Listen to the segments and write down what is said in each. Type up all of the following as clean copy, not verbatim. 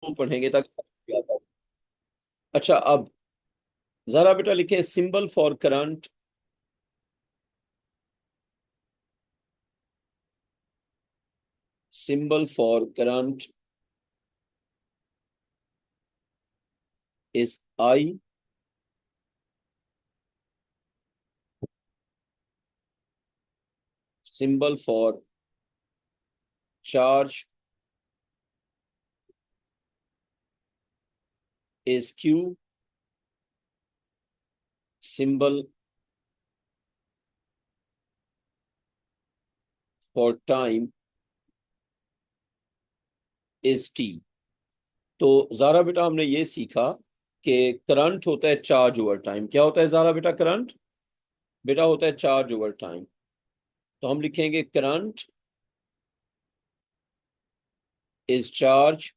पढ़ेंगे ताकि समझ में आता हो। अच्छा, अब जरा बेटा लिखें symbol for current. Symbol for current is I. Symbol for charge is Q. Symbol for time is T. तो ज़ारा बेटा हमने ये सीखा कि करंट होता है चार्ज ओवर टाइम। क्या होता है ज़ारा बेटा? करंट बेटा होता है चार्ज ओवर टाइम। तो हम लिखेंगे current is charge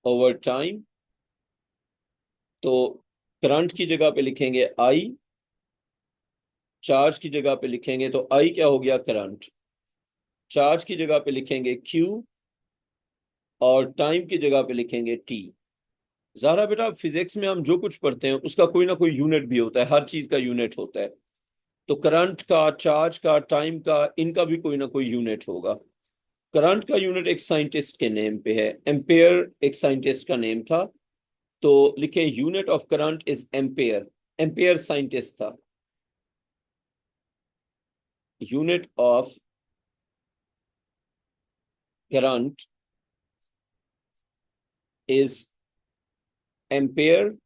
over time. तो करंट की जगह पे लिखेंगे आई, चार्ज की जगह पे लिखेंगे तो आई क्या हो गया? करंट। चार्ज की जगह पे लिखेंगे क्यू और टाइम की जगह पे लिखेंगे टी। ज़ारा बेटा फिजिक्स में हम जो कुछ पढ़ते हैं उसका कोई ना कोई यूनिट भी होता है, हर चीज का यूनिट होता है। तो करंट का, चार्ज का, टाइम का, इनका भी कोई ना कोई यूनिट होगा। करंट का यूनिट एक साइंटिस्ट के नेम पे है, एम्पेयर एक साइंटिस्ट का नेम था। तो लिखे unit of current is ampere. Ampere scientist था। Unit of current is ampere,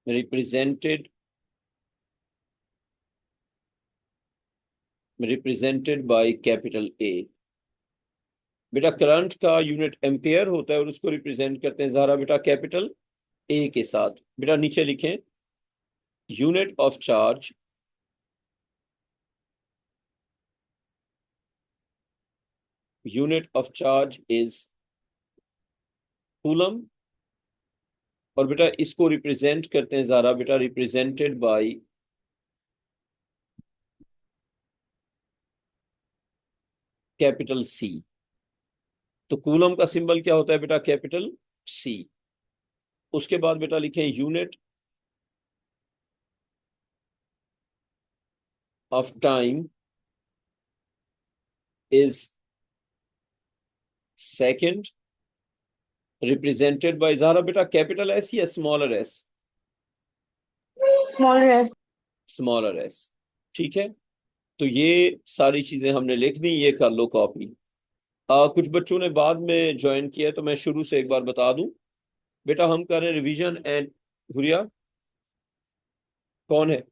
represented by capital A. बेटा करंट का यूनिट एम्पेयर होता है और उसको रिप्रेजेंट करते हैं ज़ारा बेटा कैपिटल ए के साथ। बेटा नीचे लिखें unit of charge, unit of charge is coulomb. और बेटा इसको रिप्रेजेंट करते हैं ज़ारा बेटा रिप्रेजेंटेड बाय कैपिटल सी। तो कूलम का सिंबल क्या होता है बेटा? Capital C. उसके बाद बेटा लिखें unit of time is second, represented by Zara बेटा कैपिटल एस या smaller S? Small S. Smaller S. ठीक है। तो ये सारी चीजें हमने लिख दी, ये कर लो कॉपी। कुछ बच्चों ने बाद में ज्वाइन किया है तो मैं शुरू से एक बार बता दूं। बेटा हम कर रहे हैं रिवीजन एंड, हुरिया कौन है?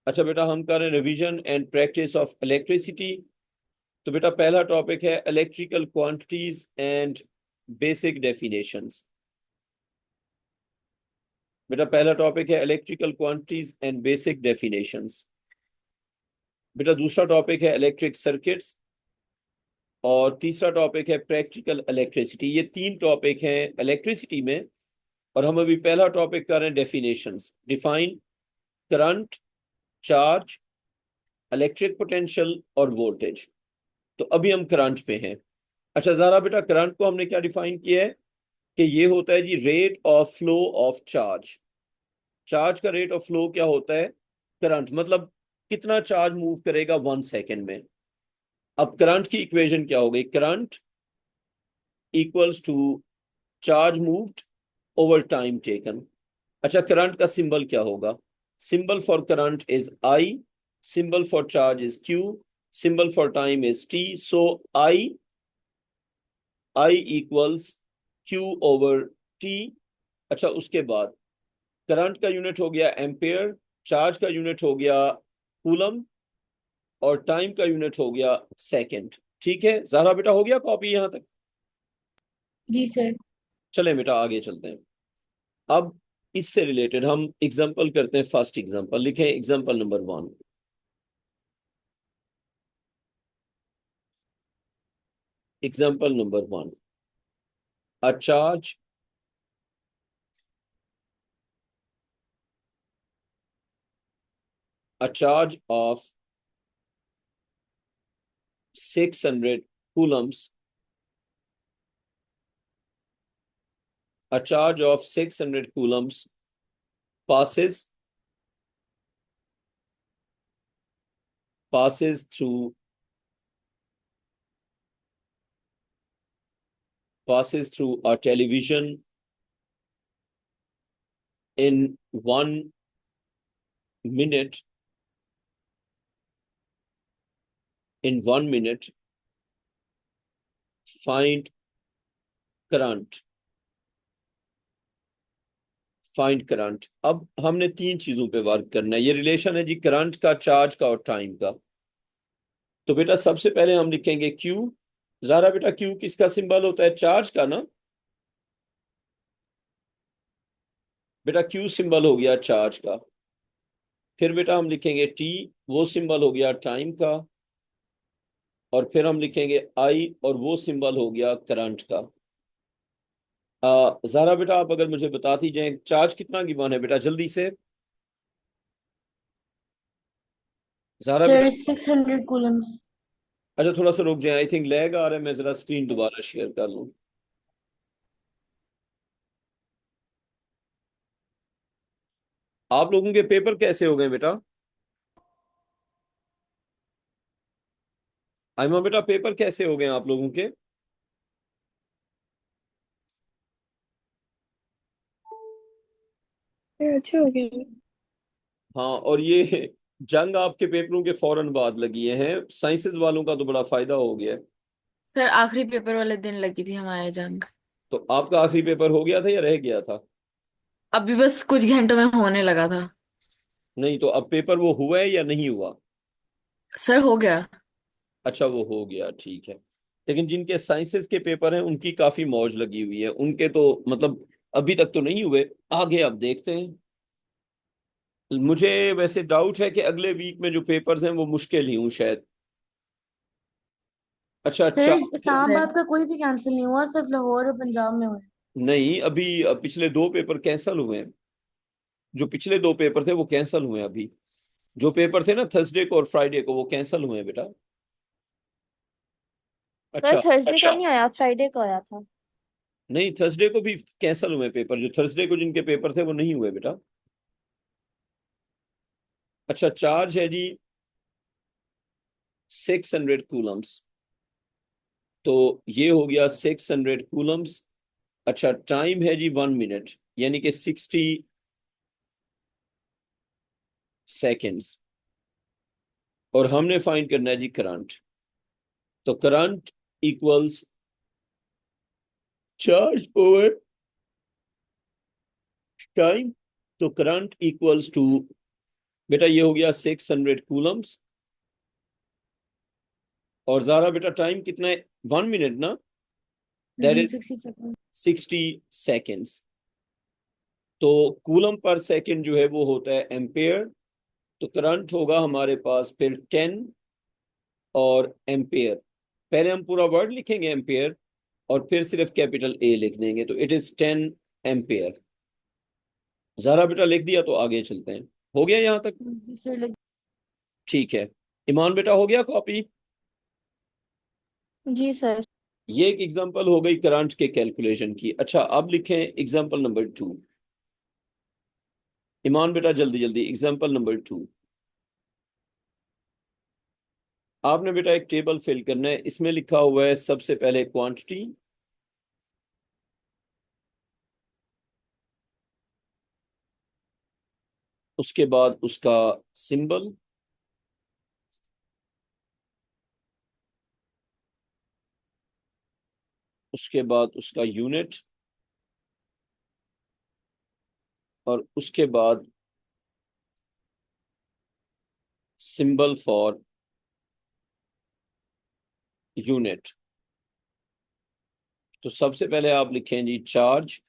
अच्छा बेटा हम कर रहे हैं revision and practice of electricity. तो बेटा पहला टॉपिक है electrical quantities and basic definitions. बेटा पहला टॉपिक है electrical quantities and basic definitions. बेटा दूसरा टॉपिक है इलेक्ट्रिक सर्किट्स। और तीसरा टॉपिक है प्रैक्टिकल इलेक्ट्रिसिटी। ये तीन टॉपिक हैं इलेक्ट्रिसिटी में। और हम अभी पहला टॉपिक कर रहे हैं definitions. Define current, charge, electric potential और वोल्टेज। तो अभी हम करंट पे हैं। अच्छा ज़ारा बेटा करंट को हमने क्या डिफाइन किया है कि ये होता है जी rate of flow of charge. Charge का रेट ऑफ फ्लो क्या होता है? करंट मतलब कितना चार्ज मूव करेगा 1 सेकेंड में। अब करंट की इक्वेशन क्या हो गई? Current equals to charge moved over time taken. अच्छा करंट का सिंबल क्या होगा? Symbol for current is I, symbol for charge is Q, symbol for time is T. So I equals Q over T. अच्छा उसके बाद current का unit हो गया एम्पेयर, चार्ज का यूनिट हो गया कूलम और टाइम का यूनिट हो गया सेकंड। ठीक है ज़ारा बेटा, हो गया कॉपी यहां तक? जी सर। चले बेटा आगे चलते हैं। अब इससे रिलेटेड हम एग्जांपल करते हैं। फर्स्ट एग्जांपल लिखें, example number 1। Example number 1, a charge of 600 coulombs, a charge of 600 coulombs passes through a television in 1 minute. In 1 minute, find current. अब हमने 3 चीजों पे वर्क करना है। ये रिलेशन है जी करंट का, चार्ज का और टाइम का। तो बेटा सबसे पहले हम लिखेंगे Q। जरा बेटा Q किसका सिंबल होता है? चार्ज का ना बेटा, Q सिंबल हो गया चार्ज का। फिर बेटा हम लिखेंगे T, वो सिंबल हो गया टाइम का। और फिर हम लिखेंगे I, और वो सिंबल हो गया करंट का। जरा बेटा आप अगर मुझे बताती जाए चार्ज कितना गिवन है बेटा, जल्दी से। जरा बेटा। Sir 600 Coulomb's. अच्छा थोड़ा सा रुक जाए, आई थिंक लैग आ रहा है, मैं जरा स्क्रीन दोबारा शेयर कर लूं। आप लोगों के पेपर कैसे हो गए बेटा? आइमा बेटा पेपर कैसे हो गए आप लोगों के? अच्छे हो गए। हाँ, और ये जंग आपके पेपरों के फौरन बाद लगी है। साइंसेस वालों का तो बड़ा फायदा हो गया है। सर आखिरी पेपर वाले दिन लगी थी हमारे जंग। तो आपका आखिरी पेपर हो गया था या रह गया था? अभी बस कुछ घंटों में होने लगा था। नहीं, तो अब पेपर वो हुआ है या नहीं हुआ? सर हो गया। अच्छा वो हो गया, ठीक है। लेकिन जिनके साइंसेस के पेपर हैं उनकी काफी मौज लगी हुई है, उनके तो मतलब अभी तक तो नहीं हुए, आगे अब देखते हैं। मुझे वैसे डाउट है कि अगले वीक में जो पेपर्स हैं वो मुश्किल ही हूँ शायद। अच्छा सर अच्छा। इस्लामाबाद का कोई भी कैंसिल नहीं हुआ, सिर्फ लाहौर और पंजाब में हुआ है। नहीं, अभी पिछले 2 पेपर कैंसिल हुए हैं। जो पिछले 2 पेपर थे वो कैंसिल हुए हैं अभी। जो पेपर थे ना थर्सडे को और फ्राइडे को, वो कैंसिल हुए हैं बेटा। सर अच्छा थर्सडे का नहीं आया, फ्राइडे का आया था। नहीं, थर्सडे को भी कैंसिल हुए हैं पेपर। जो थर्सडे को जिनके पेपर थे वो नहीं हुए बेटा। अच्छा चार्ज है जी 600 कूलम्स। तो ये हो गया 600 कूलम्स। अच्छा टाइम है जी 1 मिनट, यानी कि 60 सेकेंड्स। और हमने फाइंड करना है जी करंट। तो current equals charge over time. तो करंट इक्वल्स टू बेटा ये हो गया 600 कूलम्स। और ज़ारा बेटा टाइम कितना है? 1 मिनट ना, दैट जी इज 60 सेकंड। 60 सेकेंड्स। तो कूलम पर सेकंड जो है वो होता है एम्पेयर। तो करंट होगा हमारे पास फिर 10 और एम्पेयर। पहले हम पूरा वर्ड लिखेंगे एम्पेयर, और फिर सिर्फ कैपिटल ए लिख देंगे, तो इट इज 10 एम्पेयर। ज़ारा बेटा लिख दिया, तो आगे चलते हैं। हो गया यहाँ तक? जी सर लग। ठीक है। ईमान बेटा हो गया कॉपी? जी सर। ये एक एग्जांपल हो गई करंट के कैलकुलेशन की। अच्छा अब लिखें एग्जांपल नंबर 2। ईमान बेटा जल्दी जल्दी एग्जांपल नंबर 2। आपने बेटा एक टेबल फिल करना है, इसमें लिखा हुआ है सबसे पहले क्वांटिटी, उसके बाद उसका सिंबल, उसके बाद उसका यूनिट, और उसके बाद सिंबल फॉर यूनिट। तो सबसे पहले आप लिखें जी चार्ज।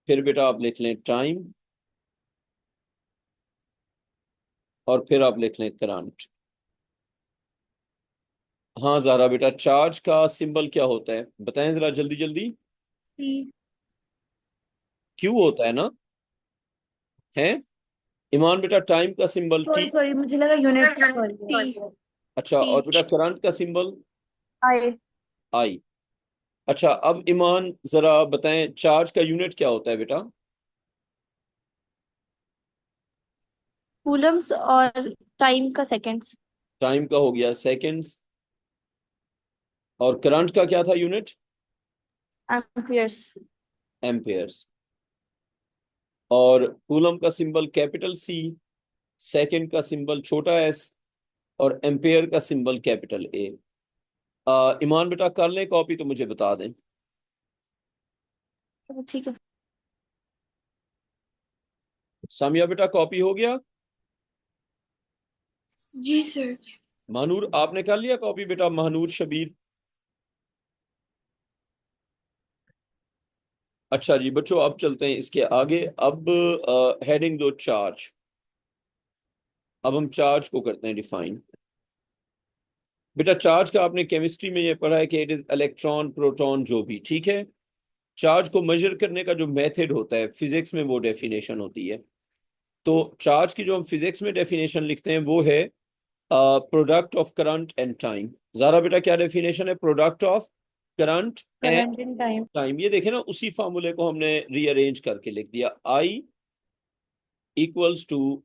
फिर बेटा आप लिख लें टाइम। और फिर आप लिख लें करंट। हाँ ज़ारा बेटा चार्ज का सिंबल क्या होता है बताएं जरा जल्दी जल्दी। सी। क्यू होता है ना? है ईमान बेटा टाइम का सिंबल सॉरी टी। सॉरी, मुझे लगा यूनिट का, सॉरी। टी। अच्छा, और टी। बेटा करंट का सिंबल आई। आई। अच्छा, अब ईमान जरा बताएं चार्ज का यूनिट क्या होता है बेटा? कूलम्स और टाइम का सेकेंड्स। टाइम का हो गया सेकंड्स, और करंट का क्या था यूनिट? एम्पियर्स। एम्पेयर्स। और कूलम का सिंबल कैपिटल सी, सेकंड का सिंबल छोटा एस, और एम्पेयर का सिंबल कैपिटल ए। ईमान बेटा कर लें कॉपी तो मुझे बता दें। ठीक है। सामिया बेटा कॉपी हो गया? जी सर। महानूर आपने कर लिया कॉपी बेटा? महानूर शबीर। अच्छा जी बच्चों, अब चलते हैं इसके आगे। अब हेडिंग दो चार्ज। अब हम चार्ज को करते हैं डिफाइन। बेटा चार्ज का आपने केमिस्ट्री में ये पढ़ा है कि इट इज इलेक्ट्रॉन प्रोटॉन जो भी, ठीक है। चार्ज को मेजर करने का जो मेथड होता है फिजिक्स में वो डेफिनेशन होती है। तो चार्ज की जो हम फिजिक्स में डेफिनेशन लिखते हैं वो है product of current and time. Zara बेटा क्या डेफिनेशन है product of current and current in time. Time? ये देखे ना, उसी फार्मूले को हमने रीअरेंज करके लिख दिया। I equals to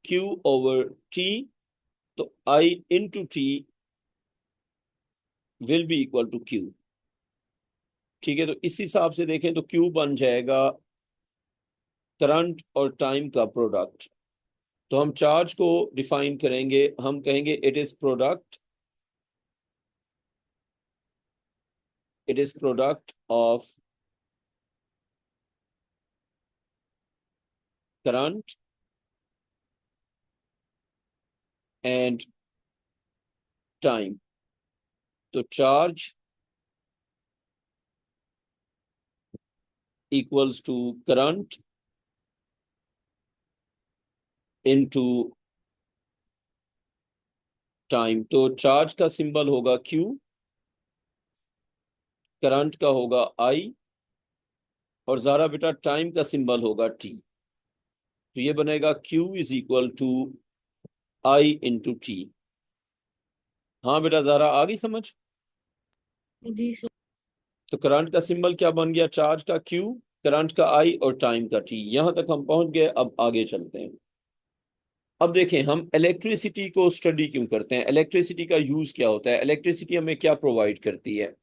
Q over T, तो I into T will be equal to Q. ठीक है, तो इस हिसाब से देखें तो क्यू बन जाएगा करंट और टाइम का प्रोडक्ट। तो हम चार्ज को डिफाइन करेंगे, हम कहेंगे it is product of current and time. तो charge equals to current into time. तो चार्ज का सिंबल होगा Q, करंट का होगा I, और ज़ारा बेटा टाइम का सिंबल होगा T। तो ये बनेगा Q is equal to I into T. हाँ बेटा ज़ारा आ गई समझ? जी सर। तो करंट का सिंबल क्या बन गया? चार्ज का Q, करंट का I और टाइम का T। यहां तक हम पहुंच गए, अब आगे चलते हैं। अब देखें हम इलेक्ट्रिसिटी को स्टडी क्यों करते हैं, इलेक्ट्रिसिटी का यूज क्या होता है, इलेक्ट्रिसिटी हमें क्या प्रोवाइड करती है।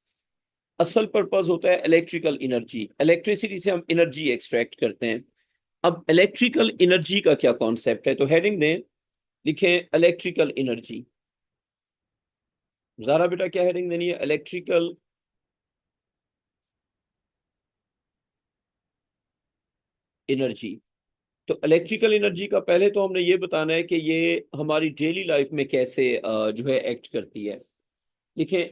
असल पर्पस होता है इलेक्ट्रिकल एनर्जी। इलेक्ट्रिसिटी से हम एनर्जी एक्सट्रैक्ट करते हैं। अब इलेक्ट्रिकल एनर्जी का क्या कॉन्सेप्ट है, तो हेडिंग दें, लिखें इलेक्ट्रिकल एनर्जी। ज़ारा बेटा क्या हेडिंग देनी है? Electrical energy. तो इलेक्ट्रिकल एनर्जी का पहले तो हमने ये बताना है कि ये हमारी डेली लाइफ में कैसे जो है एक्ट करती है। लिखें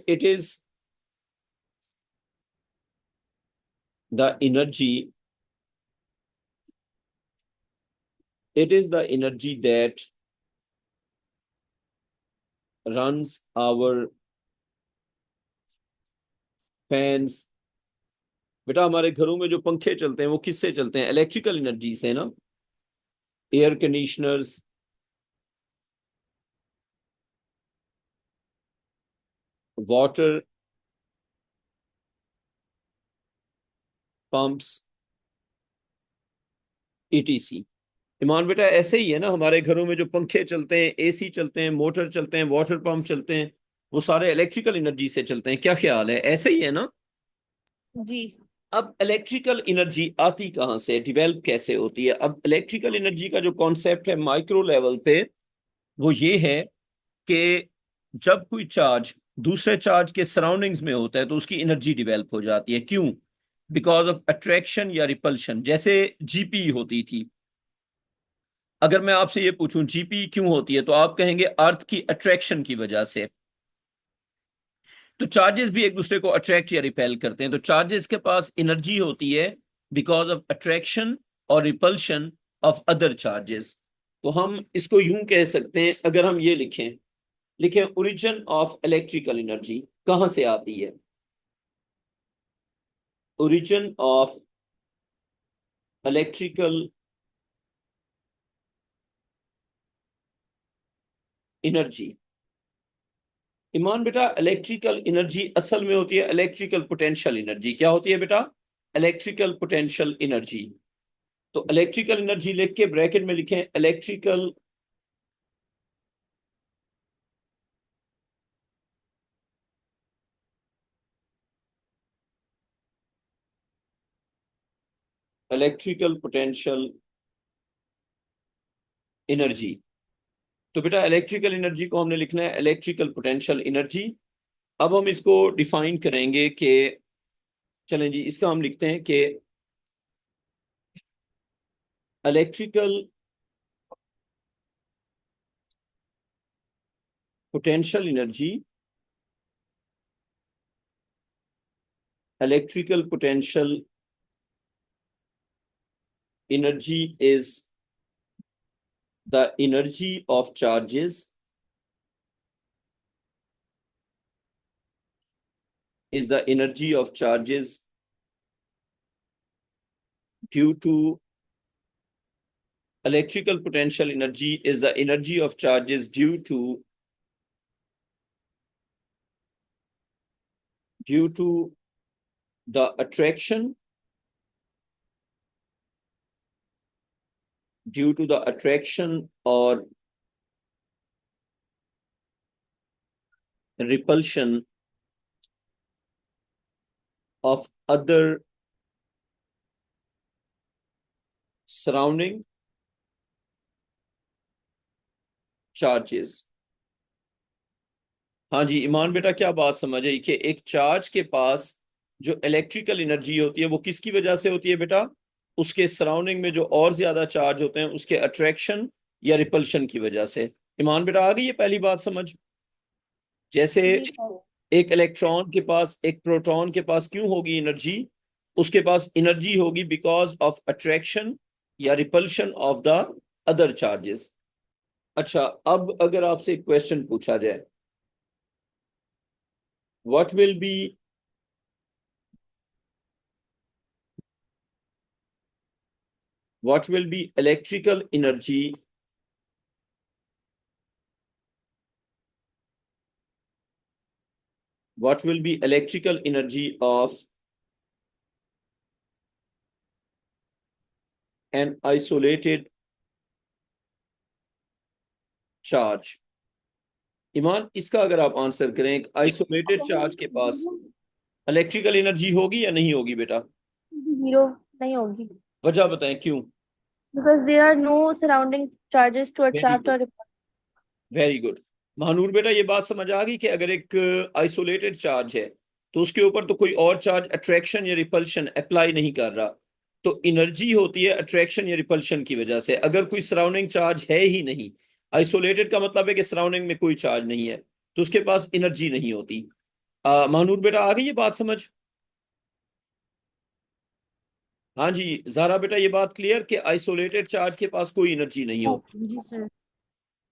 the energy it is the energy that runs our fans। बेटा हमारे घरों में जो पंखे चलते हैं वो किससे चलते हैं? इलेक्ट्रिकल एनर्जी से ना। Air conditioners, water pumps, ETC. Iman बेटा ऐसे ही है ना, हमारे घरों में जो पंखे चलते हैं, एसी चलते हैं, मोटर चलते हैं, वाटर पंप चलते हैं, वो सारे इलेक्ट्रिकल एनर्जी से चलते हैं। क्या ख्याल है, ऐसे ही है ना? जी। अब इलेक्ट्रिकल एनर्जी आती कहाँ से, डिवेल्प कैसे होती है? अब इलेक्ट्रिकल एनर्जी का जो कॉन्सेप्ट है माइक्रो लेवल पे, वो ये है कि जब कोई चार्ज दूसरे चार्ज के सराउंडिंग्स में होता है तो उसकी एनर्जी डिवेल्प हो जाती है। क्यों? बिकॉज ऑफ अट्रैक्शन या रिपल्शन। जैसे जीपी होती थी, अगर मैं आपसे ये पूछूं जीपी क्यों होती है, तो आप कहेंगे अर्थ की अट्रैक्शन की वजह से। तो चार्जेस भी एक दूसरे को अट्रैक्ट या रिपेल करते हैं। तो चार्जेस के पास एनर्जी होती है बिकॉज ऑफ अट्रैक्शन और रिपल्शन ऑफ अदर चार्जेस। तो हम इसको यूं कह सकते हैं, अगर हम ये लिखें, ओरिजिन ऑफ इलेक्ट्रिकल एनर्जी कहां से आती है? Origin of electrical energy. Iman बेटा, इलेक्ट्रिकल एनर्जी असल में होती है इलेक्ट्रिकल पोटेंशियल एनर्जी। क्या होती है बेटा? Electrical potential energy. तो इलेक्ट्रिकल एनर्जी लिख के ब्रैकेट में लिखें इलेक्ट्रिकल इलेक्ट्रिकल पोटेंशियल एनर्जी। तो बेटा इलेक्ट्रिकल एनर्जी को हमने लिखना है इलेक्ट्रिकल पोटेंशियल एनर्जी। अब हम इसको डिफाइन करेंगे कि, चलें जी, इसका हम लिखते हैं कि electrical potential energy, electrical potential energy is the energy of charges, is the energy of charges due to electrical potential energy is the energy of charges due to the attraction or repulsion of other surrounding charges। हाँ जी ईमान बेटा, क्या बात समझ आई कि एक charge के पास जो electrical energy होती है वो किसकी वजह से होती है बेटा? उसके सराउंडिंग में जो और ज्यादा चार्ज होते हैं उसके अट्रैक्शन या रिपल्शन की वजह से। ईमान बेटा, आ गई ये पहली बात समझ? जैसे जी सर। एक इलेक्ट्रॉन के पास, एक प्रोटॉन के पास क्यों होगी एनर्जी? उसके पास एनर्जी होगी बिकॉज ऑफ अट्रैक्शन या repulsion of the other charges. अच्छा, अब अगर आपसे एक क्वेश्चन पूछा जाए, what will be electrical energy of an isolated charge? ईमान, इसका अगर आप आंसर करें, एक आइसोलेटेड चार्ज के पास इलेक्ट्रिकल एनर्जी होगी या नहीं होगी बेटा? जीरो नहीं होगी, वजह बताएं क्यों? because there are no surrounding charges to very attract or good, repel. Very good. Mahnoor बेटा, ये बात समझ आ गई कि अगर एक आइसोलेटेड चार्ज है तो उसके ऊपर तो कोई और चार्ज अट्रैक्शन या रिपल्शन अप्लाई नहीं कर रहा, तो एनर्जी होती है अट्रैक्शन या रिपल्शन की वजह से। अगर कोई सराउंडिंग चार्ज है ही नहीं, आइसोलेटेड का मतलब है कि सराउंडिंग में कोई चार्ज नहीं है, तो उसके पास एनर्जी नहीं होती। महानूर बेटा, आ गई ये बात समझ? हाँ जी जारा बेटा, ये बात क्लियर कि आइसोलेटेड चार्ज के पास कोई एनर्जी नहीं होती। जी सर।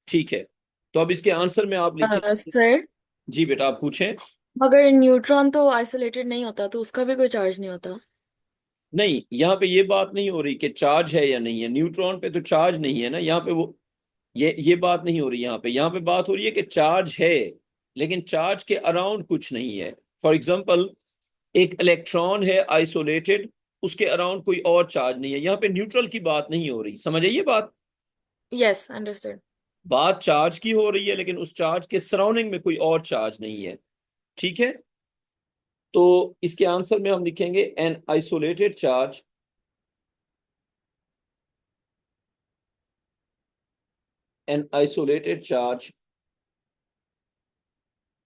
ठीक है, तो अब इसके आंसर में आप लिखें। सर, जी बेटा, आप पूछें। अगर न्यूट्रॉन तो आइसोलेटेड नहीं होता तो उसका भी कोई चार्ज नहीं होता। नहीं, यहाँ पे ये बात नहीं हो रही कि चार्ज है या नहीं है। न्यूट्रॉन पे तो चार्ज नहीं है ना यहाँ पे, वो ये बात नहीं हो रही यहाँ पे बात हो रही है कि चार्ज है लेकिन चार्ज के अराउंड कुछ नहीं है। फॉर एग्जाम्पल, एक इलेक्ट्रॉन है आइसोलेटेड, उसके अराउंड कोई और चार्ज नहीं है। यहाँ पे न्यूट्रल की बात नहीं हो रही, समझ आइए बात? Yes, understood. बात चार्ज की हो रही है लेकिन उस चार्ज के सराउंडिंग में कोई और चार्ज नहीं है। ठीक है, तो इसके आंसर में हम लिखेंगे an isolated charge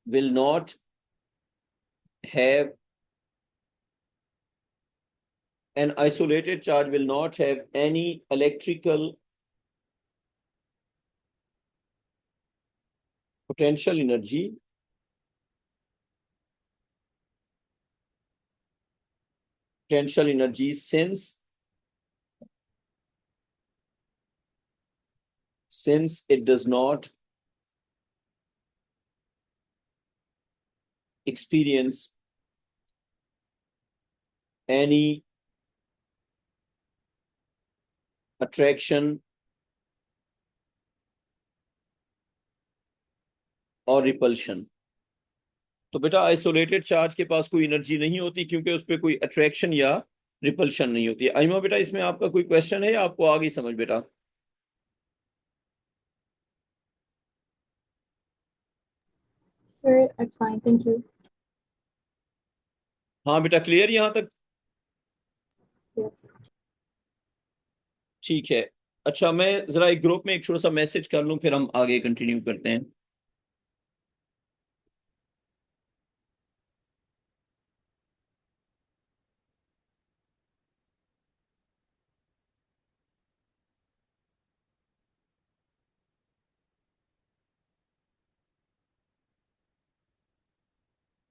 will not have any electrical potential energy since it does not experience any attraction और रिपल्शन। तो बेटा आइसोलेटेड चार्ज के पास कोई एनर्जी नहीं होती क्योंकि उस पर कोई अट्रैक्शन या रिपल्शन नहीं होती। आइमा बेटा इसमें आपका कोई क्वेश्चन है या आपको आ गई समझ बेटा? Sir, that's fine. Thank you. हाँ बेटा क्लियर यहाँ तक? Yes. ठीक है। अच्छा मैं जरा एक ग्रुप में एक छोटा सा मैसेज कर लूं फिर हम आगे कंटिन्यू करते हैं।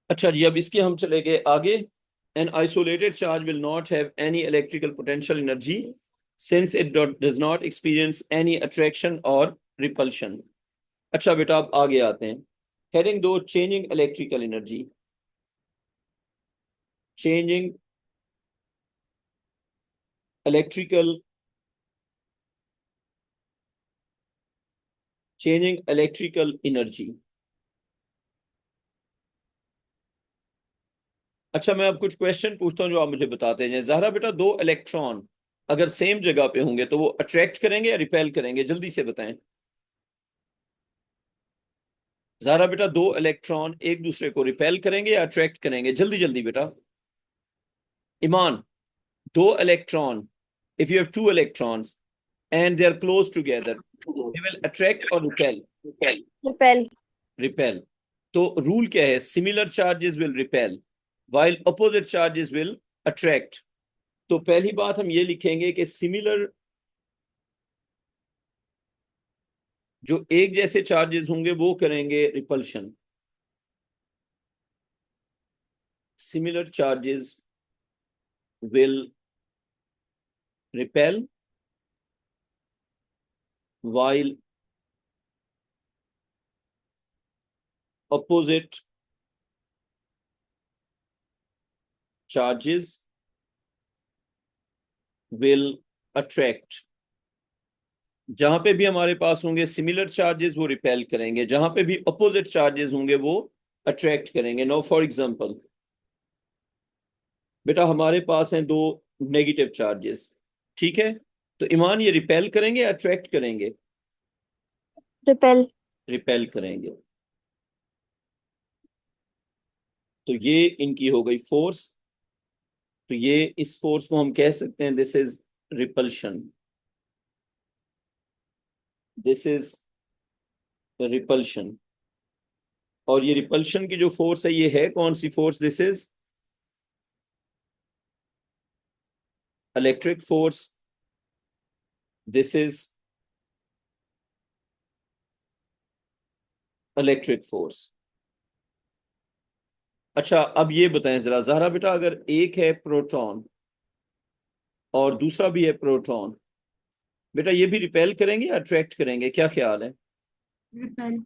अच्छा जी अब इसके हम चले गए आगे। An isolated charge will not have any electrical potential energy since it does not experience any attraction और रिपल्शन। अच्छा बेटा अब आगे आते हैं। Heading 2 changing electrical energy. Changing electrical energy. अच्छा मैं अब कुछ क्वेश्चन पूछता हूँ जो आप मुझे बताते हैं। ज़हरा बेटा दो इलेक्ट्रॉन अगर सेम जगह पे होंगे तो वो अट्रैक्ट करेंगे या रिपेल करेंगे, जल्दी से बताएं। ज़हरा बेटा दो इलेक्ट्रॉन एक दूसरे को रिपेल करेंगे या अट्रैक्ट करेंगे, जल्दी जल्दी बेटा। ईमान, दो electron, if you have two electrons and they are close together, they will attract or repel? Repel. Repel. तो रूल क्या है? Similar charges will repel while opposite charges will attract। तो पहली बात हम ये लिखेंगे कि सिमिलर जो एक जैसे चार्जेस होंगे वो करेंगे repulsion. Similar charges will repel while opposite charges will attract। जहां पे भी हमारे पास होंगे सिमिलर चार्जेस वो रिपेल करेंगे, जहां पे भी अपोजिट चार्जेस होंगे वो अट्रैक्ट करेंगे। नो फॉर एग्जांपल बेटा हमारे पास हैं दो नेगेटिव चार्जेस, ठीक है? तो ईमान ये रिपेल करेंगे या अट्रैक्ट करेंगे? Repel. रिपेल करेंगे। तो ये इनकी हो गई फोर्स। तो ये इस फोर्स को हम कह सकते हैं this is repulsion. This is repulsion. और ये रिपल्शन की जो फोर्स है ये है कौन सी force? This is electric force. This is electric force. अच्छा अब ये बताएं जरा ज़हरा बेटा, अगर एक है प्रोटॉन और दूसरा भी है प्रोटॉन, बेटा ये भी रिपेल करेंगे या अट्रैक्ट करेंगे, क्या ख्याल है? रिपेल।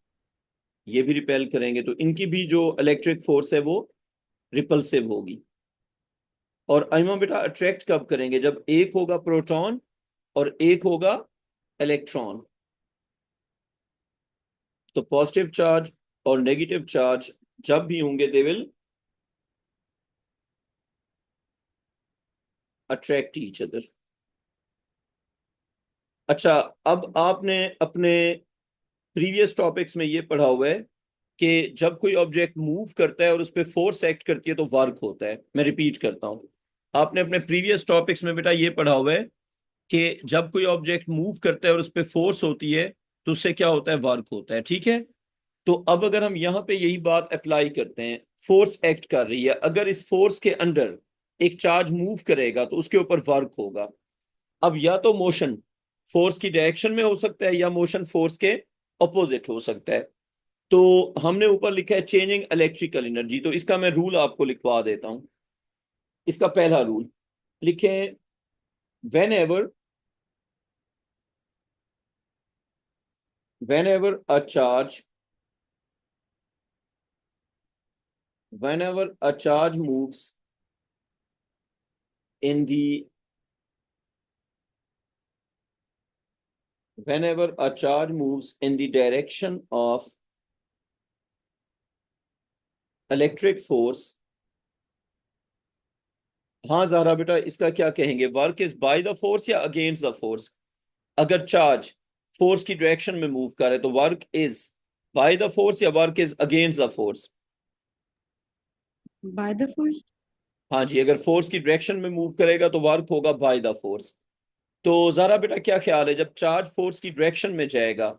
ये भी रिपेल करेंगे। तो इनकी भी जो इलेक्ट्रिक फोर्स है वो रिपल्सिव होगी। और आइमा बेटा अट्रैक्ट कब करेंगे? जब एक होगा प्रोटॉन और एक होगा इलेक्ट्रॉन। तो पॉजिटिव चार्ज और नेगेटिव चार्ज जब भी होंगे they will attract each other. अच्छा अब आपने अपने प्रीवियस टॉपिक्स में ये पढ़ा हुआ है कि जब कोई ऑब्जेक्ट मूव करता है और उस पर फोर्स एक्ट करती है तो वर्क होता है। मैं रिपीट करता हूँ, आपने अपने प्रीवियस टॉपिक्स में बेटा ये पढ़ा हुआ है कि जब कोई ऑब्जेक्ट मूव करता है और उस पर फोर्स होती है तो उससे क्या होता है? वर्क होता है, ठीक है? तो अब अगर हम यहाँ पे यही बात अप्लाई करते हैं, फोर्स एक्ट कर रही है, अगर इस फोर्स के अंडर एक चार्ज मूव करेगा तो उसके ऊपर वर्क होगा। अब या तो मोशन फोर्स की डायरेक्शन में हो सकता है या मोशन फोर्स के ऑपोजिट हो सकता है। तो हमने ऊपर लिखा है चेंजिंग इलेक्ट्रिकल एनर्जी, तो इसका मैं रूल आपको लिखवा देता हूं। इसका पहला रूल लिखे, when ever a charge whenever a charge moves in the whenever a charge moves in the direction of electric force, हाँ ज़हरा बेटा इसका क्या कहेंगे, work is by the force या अगेंस्ट द फोर्स? अगर चार्ज फोर्स की direction में move करे तो work is by the force या work is against the force? By the force? हाँ जी, अगर फोर्स की डायरेक्शन में मूव करेगा तो वर्क होगा बाय द फोर्स। तो ज़ारा बेटा क्या ख्याल है, जब चार्ज फोर्स की डायरेक्शन में जाएगा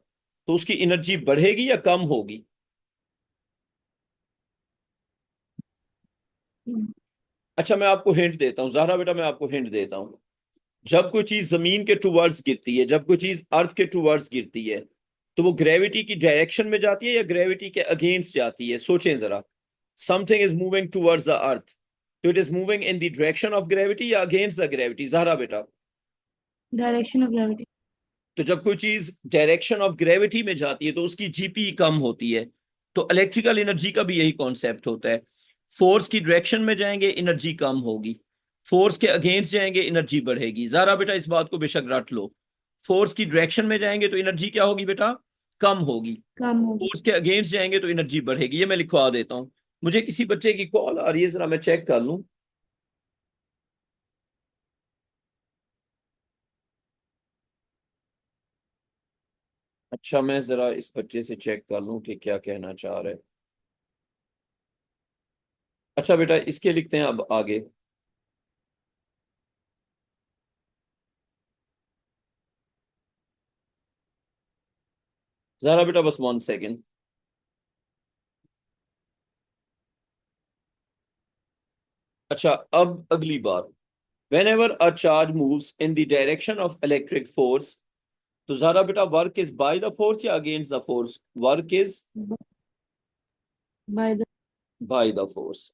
तो उसकी एनर्जी बढ़ेगी या कम होगी? अच्छा मैं आपको हिंट देता हूँ ज़ारा बेटा, मैं आपको हिंट देता हूँ। जब कोई चीज जमीन के टूवर्ड्स गिरती है, जब कोई चीज अर्थ के टूवर्ड्स गिरती है, तो वो ग्रेविटी की डायरेक्शन में जाती है या ग्रेविटी के अगेंस्ट जाती है? सोचें जरा। Something is moving towards the earth, तो it is moving in the direction of gravity या अगेंस्ट द ग्रेविटी ज़ारा बेटा? Direction of gravity. तो जब कोई चीज डायरेक्शन ऑफ ग्रेविटी में जाती है तो उसकी जीपी कम होती है। तो इलेक्ट्रिकल एनर्जी का भी यही कॉन्सेप्ट होता है। फोर्स की डायरेक्शन में जाएंगे एनर्जी कम होगी, फोर्स के अगेंस्ट जाएंगे एनर्जी बढ़ेगी। ज़रा बेटा इस बात को बेशक रट लो, फोर्स की डायरेक्शन में जाएंगे तो एनर्जी क्या होगी बेटा, कम होगी। कम होगी। फोर्स के अगेंस्ट जाएंगे तो एनर्जी बढ़ेगी। ये मैं लिखवा देता हूँ। मुझे किसी बच्चे की कॉल आ रही है, जरा मैं चेक कर लूं। अच्छा मैं जरा इस बच्चे से चेक कर लूं कि क्या कहना चाह रहे हैं। अच्छा बेटा इसके लिखते हैं अब आगे। जरा बेटा बस 1 सेकेंड। अच्छा अब अगली बात, whenever a charge moves in the direction of electric force, तो जरा बेटा work is by the force या against the force? Work is By the by the force.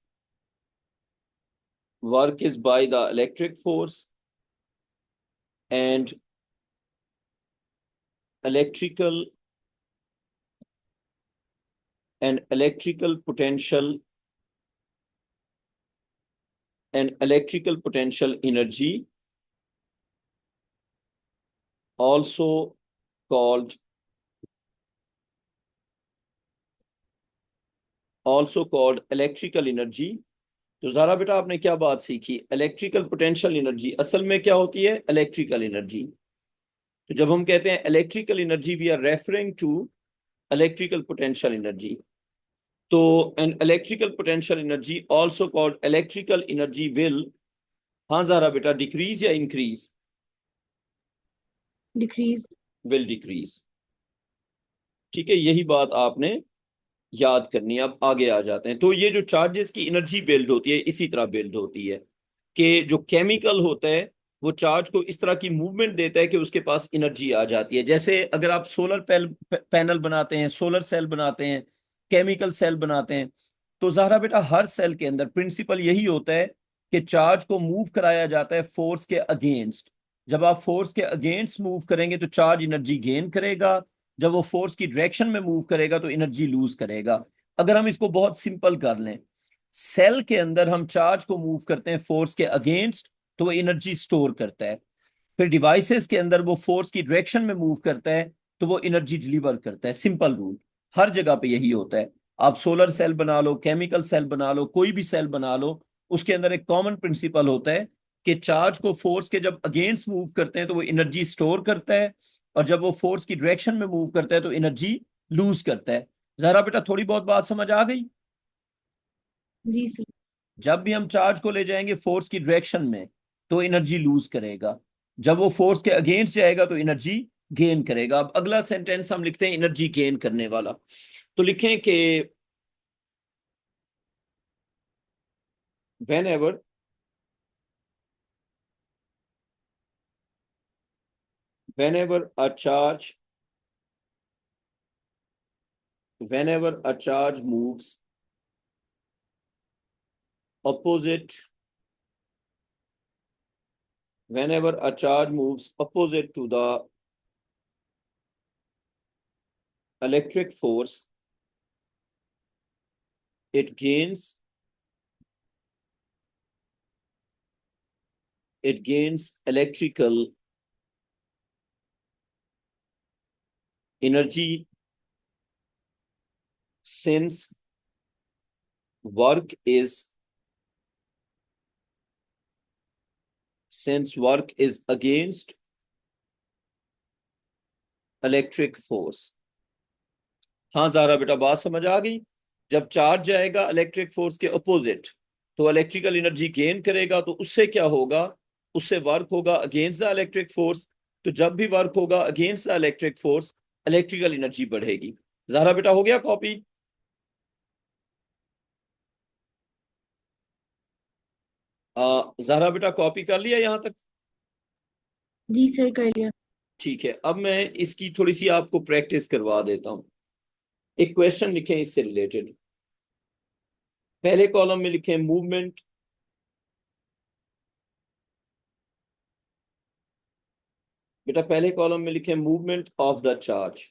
Work is by the electric force and electrical electrical potential and electrical potential energy, also called electrical energy। तो ज़रा बेटा आपने क्या बात सीखी, electrical potential energy असल में क्या होती है, इलेक्ट्रिकल एनर्जी। तो जब हम कहते हैं electrical energy we are referring to electrical potential energy. तो an electrical potential energy also called electrical energy will, हाँ ज़रा बेटा, डिक्रीज या इंक्रीज? decrease. Will decrease. ठीक है, यही बात आपने याद करनी है। अब आगे आ जाते हैं। तो ये जो चार्जेस की एनर्जी बिल्ड होती है इसी तरह बिल्ड होती है कि जो केमिकल होता है वो चार्ज को इस तरह की मूवमेंट देता है कि उसके पास एनर्जी आ जाती है। जैसे अगर आप सोलर पैनल बनाते हैं, सोलर सेल बनाते हैं, केमिकल सेल बनाते हैं, तो ज़ाहरा बेटा हर सेल के अंदर प्रिंसिपल यही होता है कि चार्ज को मूव कराया जाता है फोर्स के अगेंस्ट। जब आप फोर्स के अगेंस्ट मूव करेंगे तो चार्ज एनर्जी गेन करेगा, जब वो फोर्स की डायरेक्शन में मूव करेगा तो एनर्जी लूज करेगा। अगर हम इसको बहुत सिंपल कर लें, सेल के अंदर हम चार्ज को मूव करते हैं फोर्स के अगेंस्ट तो वो एनर्जी स्टोर करता है। फिर डिवाइसेस के अंदर वो फोर्स की डायरेक्शन में मूव करता है तो वो एनर्जी डिलीवर करता है। सिंपल रूल, हर जगह पे यही होता है। आप सोलर सेल बना लो, केमिकल सेल बना लो, कोई भी सेल बना लो, उसके अंदर एक कॉमन प्रिंसिपल होता है कि चार्ज को फोर्स के जब अगेंस्ट मूव करते हैं तो वो एनर्जी स्टोर करता है, और जब वो फोर्स की डायरेक्शन में मूव करता है तो एनर्जी लूज करता है। जरा बेटा थोड़ी बहुत बात समझ आ गई? जी सर। जब भी हम चार्ज को ले जाएंगे फोर्स की डायरेक्शन में तो एनर्जी लूज करेगा, जब वो फोर्स के अगेंस्ट जाएगा तो एनर्जी गेन करेगा। अब अगला सेंटेंस हम लिखते हैं एनर्जी गेन करने वाला। तो लिखें कि whenever whenever a charge whenever a charge moves opposite whenever a charge moves opposite to the electric force, it gains electrical energy since work is since work is against electric force. हाँ ज़ारा बेटा बात समझ आ गई. जब charge जाएगा electric force के opposite तो electrical energy gain करेगा, तो उससे क्या होगा, उससे वर्क होगा अगेंस्ट द इलेक्ट्रिक फोर्स. तो जब भी वर्क होगा against the electric force electrical energy बढ़ेगी. ज़ारा बेटा हो गया कॉपी? ज़ारा बेटा कॉपी कर लिया यहां तक? जी सर कर लिया. ठीक है, अब मैं इसकी थोड़ी सी आपको प्रैक्टिस करवा देता हूं. एक क्वेश्चन लिखें इससे रिलेटेड. पहले कॉलम में लिखें मूवमेंट, बेटा पहले कॉलम में लिखें मूवमेंट ऑफ द चार्ज.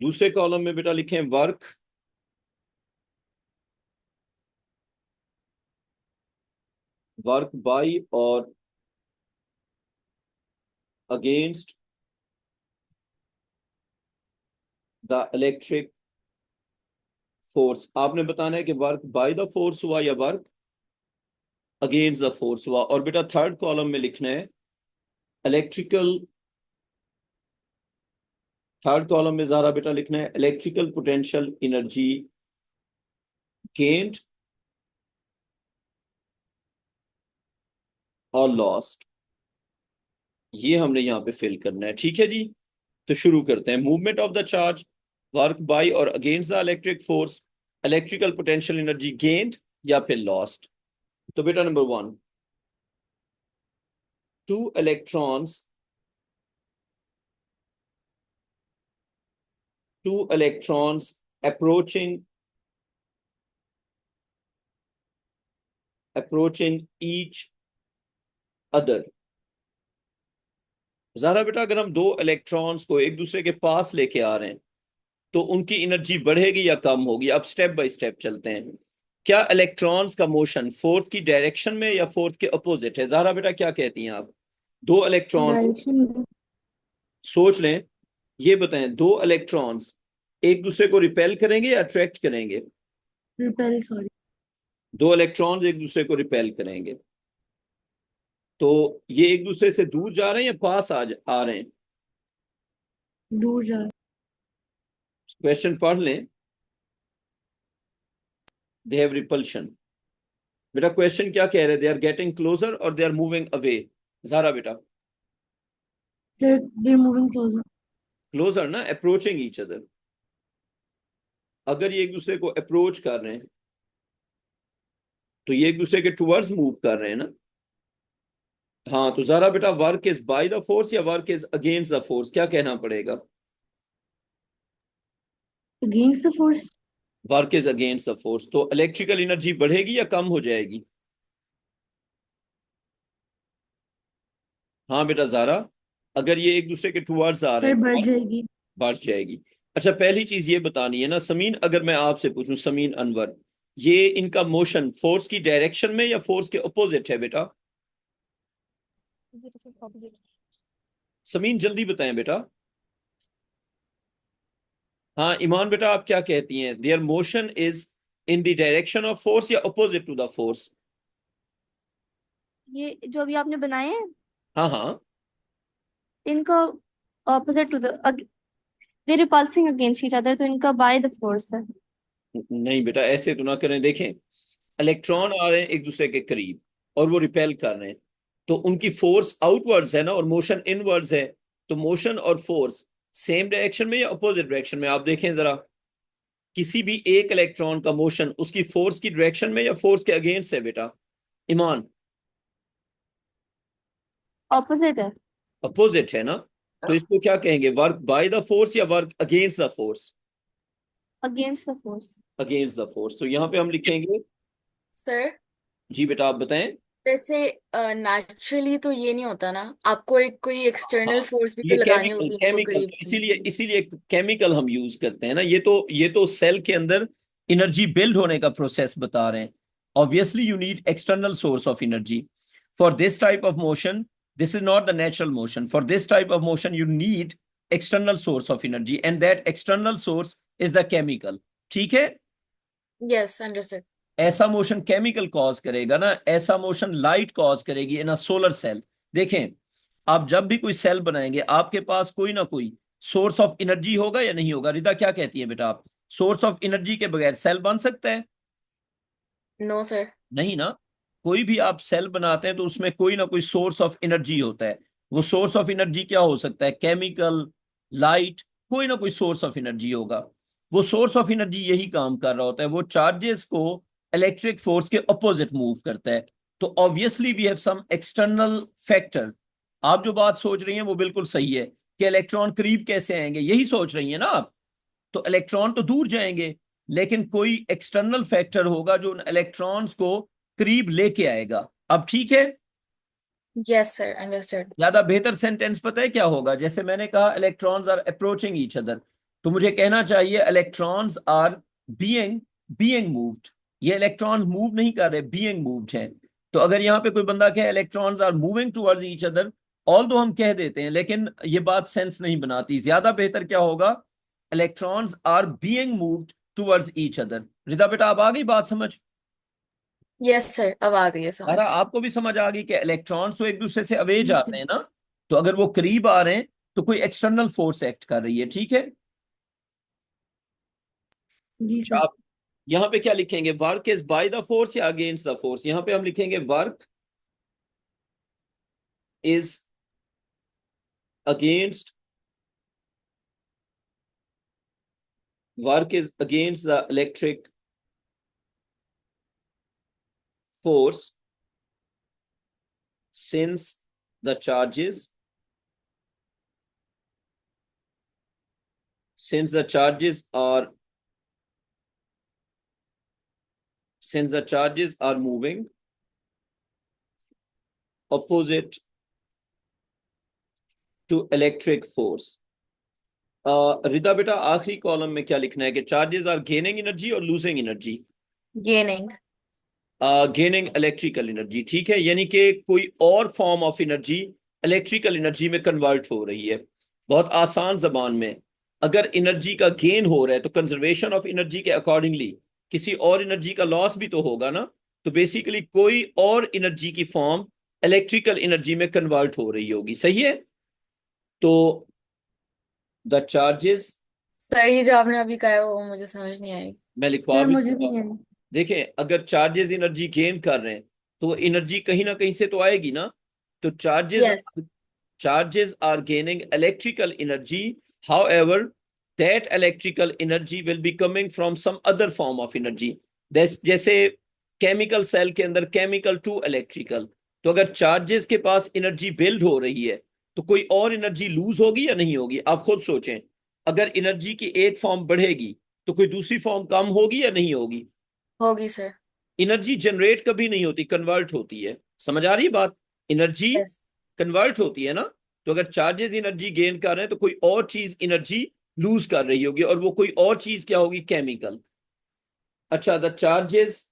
दूसरे कॉलम में बेटा लिखें वर्क बाय और अगेंस्ट द इलेक्ट्रिक फोर्स. आपने बताना है कि वर्क बाय द फोर्स हुआ या वर्क अगेंस्ट द फोर्स हुआ. और बेटा थर्ड कॉलम में लिखना है इलेक्ट्रिकल, थर्ड कॉलम में ज़ारा बेटा लिखना है इलेक्ट्रिकल पोटेंशियल एनर्जी गेन्ड और लॉस्ट. ये हमने यहाँ पे फिल करना है. ठीक है जी, तो शुरू करते हैं. Movement of the charge, work by और against the electric force, electrical potential energy gained या फिर लॉस्ट. तो बेटा number 1, 2 electrons approaching each other. Zara बेटा अगर हम 2 इलेक्ट्रॉन्स को एक दूसरे के पास लेके आ रहे हैं तो उनकी एनर्जी बढ़ेगी या कम होगी. अब स्टेप बाय स्टेप चलते हैं. क्या इलेक्ट्रॉन्स का मोशन फोर्स की डायरेक्शन में या फोर्स के अपोजिट है? ज़ारा बेटा क्या कहती हैं आप? 2 इलेक्ट्रॉन्स, डायरेक्शन सोच लें, ये बताएं 2 इलेक्ट्रॉन्स एक दूसरे को रिपेल करेंगे या अट्रैक्ट करेंगे? रिपेल सॉरी 2 इलेक्ट्रॉन्स एक दूसरे को रिपेल करेंगे. तो ये एक दूसरे से दूर जा रहे हैं या पास आ रहे हैं? दूर जा. क्वेश्चन पढ़ लें. They have repulsion. बेटा क्वेश्चन क्या कह रहे हैं? दे आर गेटिंग क्लोजर और they are moving away. Zara बेटा They're moving closer. क्लोजर ना, अप्रोचिंग ईच अदर. अगर ये एक दूसरे को अप्रोच कर रहे हैं तो ये एक दूसरे के टुवर्ड्स मूव कर रहे हैं ना. हाँ, तो ज़ारा बेटा work is by the force या work is against the force, क्या कहना पड़ेगा? Against the force. Work is against the force. तो इलेक्ट्रिकल एनर्जी बढ़ेगी या कम हो जाएगी? हाँ बेटा ज़ारा, अगर ये एक दूसरे के टुवर्ड्स आ रहे सर बढ़ हैं जाएगी. बढ़ जाएगी. अच्छा पहली चीज ये बतानी है ना समीन, अगर मैं आपसे पूछूं समीन अनवर, ये इनका मोशन फोर्स की डायरेक्शन में या फोर्स के अपोजिट है बेटा? समीन जल्दी बताएं बेटा. हाँ ईमान बेटा आप क्या कहती हैं? Their motion is in the direction of force या अपोजिट टू द फोर्स? ये जो अभी आपने बनाए हैं हाँ हाँ, इनका opposite to the they repelling against each other, तो इनका बाय द फोर्स है. नहीं बेटा ऐसे तो ना करें. देखें इलेक्ट्रॉन आ रहे हैं एक दूसरे के करीब और वो रिपेल कर रहे हैं, तो उनकी फोर्स आउटवर्ड्स है ना और मोशन इनवर्ड्स है. तो मोशन और फोर्स सेम डायरेक्शन में या अपोजिट डायरेक्शन में? आप देखें जरा, किसी भी एक इलेक्ट्रॉन का मोशन उसकी फोर्स की डायरेक्शन में या फोर्स के अगेंस्ट है बेटा? ईमान ऑपोजिट है. अपोजिट है ना, तो इसको क्या कहेंगे? वर्क बाय द फोर्स या work against the force? Against the force. Against the force. तो यहाँ पे हम लिखेंगे. सर जी बेटा आप बताएं. वैसे नेचुरली तो ये नहीं होता ना, आपको एक कोई एक्सटर्नल हाँ, फोर्स भी ये तो लगानी केमिकल होगी इनको केमिकल करीब तो करने इसीलिए के लिए. इसीलिए केमिकल हम यूज करते हैं ना. ये तो सेल के अंदर एनर्जी बिल्ड होने का प्रोसेस बता रहे हैं. Obviously you need external source of energy for this type of motion. This is not the natural motion. For this type of motion you need external source of energy, and that external source is the chemical. ठीक है? Yes, understood. ऐसा motion chemical cause करेगा ना, ऐसा motion light cause करेगी इन अ solar cell. देखें, आप जब भी कोई सेल बनाएंगे आपके पास कोई ना कोई सोर्स ऑफ एनर्जी होगा या नहीं होगा? रिदा क्या कहती है बेटा आप? सोर्स ऑफ एनर्जी के बगैर सेल बन सकता है? No, sir. नहीं ना। कोई भी आप सेल बनाते हैं तो उसमें कोई ना कोई सोर्स ऑफ एनर्जी होता है। वो सोर्स ऑफ एनर्जी क्या हो सकता है? केमिकल, लाइट, कोई ना कोई सोर्स ऑफ एनर्जी होगा। वो सोर्स ऑफ एनर्जी यही काम कर रहा होता है, वो चार्जेस को इलेक्ट्रिक फोर्स के अपोजिट मूव करता है। तो obviously we have some external factor. आप जो बात सोच रही हैं वो बिल्कुल सही है कि इलेक्ट्रॉन करीब कैसे आएंगे, यही सोच रही हैं ना आप? तो इलेक्ट्रॉन तो दूर जाएंगे, लेकिन कोई एक्सटर्नल फैक्टर होगा जो उन इलेक्ट्रॉन्स को करीब लेके आएगा। अब ठीक है? Yes, sir. Understood. ज्यादा बेहतर सेंटेंस पता है क्या होगा? जैसे मैंने कहा electrons are approaching each other, तो मुझे कहना चाहिए electrons are being being moved. ये इलेक्ट्रॉन्स मूव नहीं कर रहे, बीइंग मूव्ड हैं। तो अगर यहाँ पे कोई बंदा कहे electrons are moving towards each other, all हम कह देते हैं, लेकिन ये बात सेंस नहीं बनाती। ज्यादा बेहतर क्या होगा? Electrons are being moved towards each other. Rida बेटा अब आ गई बात समझ? Yes, sir. अब आ गई है सारा समझ. आपको भी समझ आ गई कि इलेक्ट्रॉन्स तो एक दूसरे से अवे जी जाते सर। हैं ना, तो अगर वो करीब आ रहे हैं तो कोई एक्सटर्नल फोर्स एक्ट कर रही है। ठीक है? जी अच्छा, सर। आप यहाँ पे क्या लिखेंगे? Work is by the force या अगेंस्ट द फोर्स? यहाँ पे हम लिखेंगे work is against the electric force since the charges are moving opposite to electric force. रिदा बेटा आखिरी कॉलम में क्या लिखना है कि चार्जेस आर गेनिंग एनर्जी और losing energy? Gaining. Gaining electrical energy. ठीक है, यानी कि कोई और form of energy electrical energy में कन्वर्ट हो रही है। बहुत आसान जबान में, अगर एनर्जी का गेन हो रहा है तो कंजर्वेशन ऑफ एनर्जी के अकॉर्डिंगली किसी और एनर्जी का लॉस भी तो होगा ना। तो बेसिकली कोई और एनर्जी की फॉर्म इलेक्ट्रिकल एनर्जी में कन्वर्ट हो रही होगी। सही है? तो द चार्जेस, सर ये जो आपने अभी कहा है वो मुझे समझ नहीं आई. मैं लिखवा सर भी मुझे दूंगा। भी नहीं। देखें, अगर चार्जेस एनर्जी गेन कर रहे हैं तो एनर्जी कहीं ना कहीं से तो आएगी ना। तो Yes. charges are gaining electrical energy, however that electrical energy will be coming from some other form of energy. जैसे केमिकल सेल के अंदर केमिकल टू इलेक्ट्रिकल, तो अगर चार्जेस के पास एनर्जी बिल्ड हो रही है तो कोई और एनर्जी लूज होगी या नहीं होगी? आप खुद सोचें। अगर एनर्जी की एक फॉर्म बढ़ेगी तो कोई दूसरी फॉर्म कम होगी या नहीं होगी? होगी सर. एनर्जी जनरेट कभी नहीं होती, कन्वर्ट होती है। समझ आ रही है बात? Energy Yes. कन्वर्ट होती है ना। तो अगर चार्जेस एनर्जी गेन कर रहे हैं तो कोई और चीज एनर्जी लूज कर रही होगी, और वो कोई और चीज क्या होगी? केमिकल। अच्छा, द चार्जेस,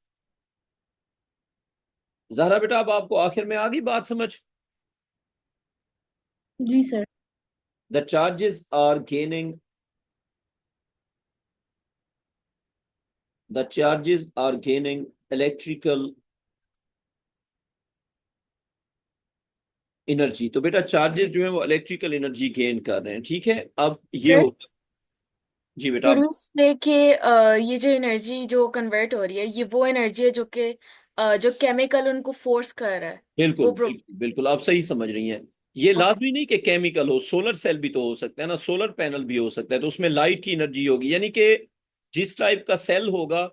जहरा बेटा अब आपको आखिर में आ गई बात समझ? जी sir. The charges are gaining electrical energy. तो बेटा चार्जेस जो है वो इलेक्ट्रिकल एनर्जी गेन कर रहे हैं। ठीक है? अब ये सर होता, जी बेटा कैन यू से कि ये जो एनर्जी जो कन्वर्ट हो रही है ये वो एनर्जी है जो कि जो केमिकल उनको फोर्स कर रहा है बिल्कुल वो बिल्कुल बिल्कुल आप सही समझ रही हैं। ये ओके. लाजमी नहीं कि केमिकल हो, सोलर सेल भी तो हो सकता है ना, सोलर पैनल भी हो सकता है, तो उसमें लाइट की एनर्जी होगी। यानी कि जिस टाइप का सेल होगा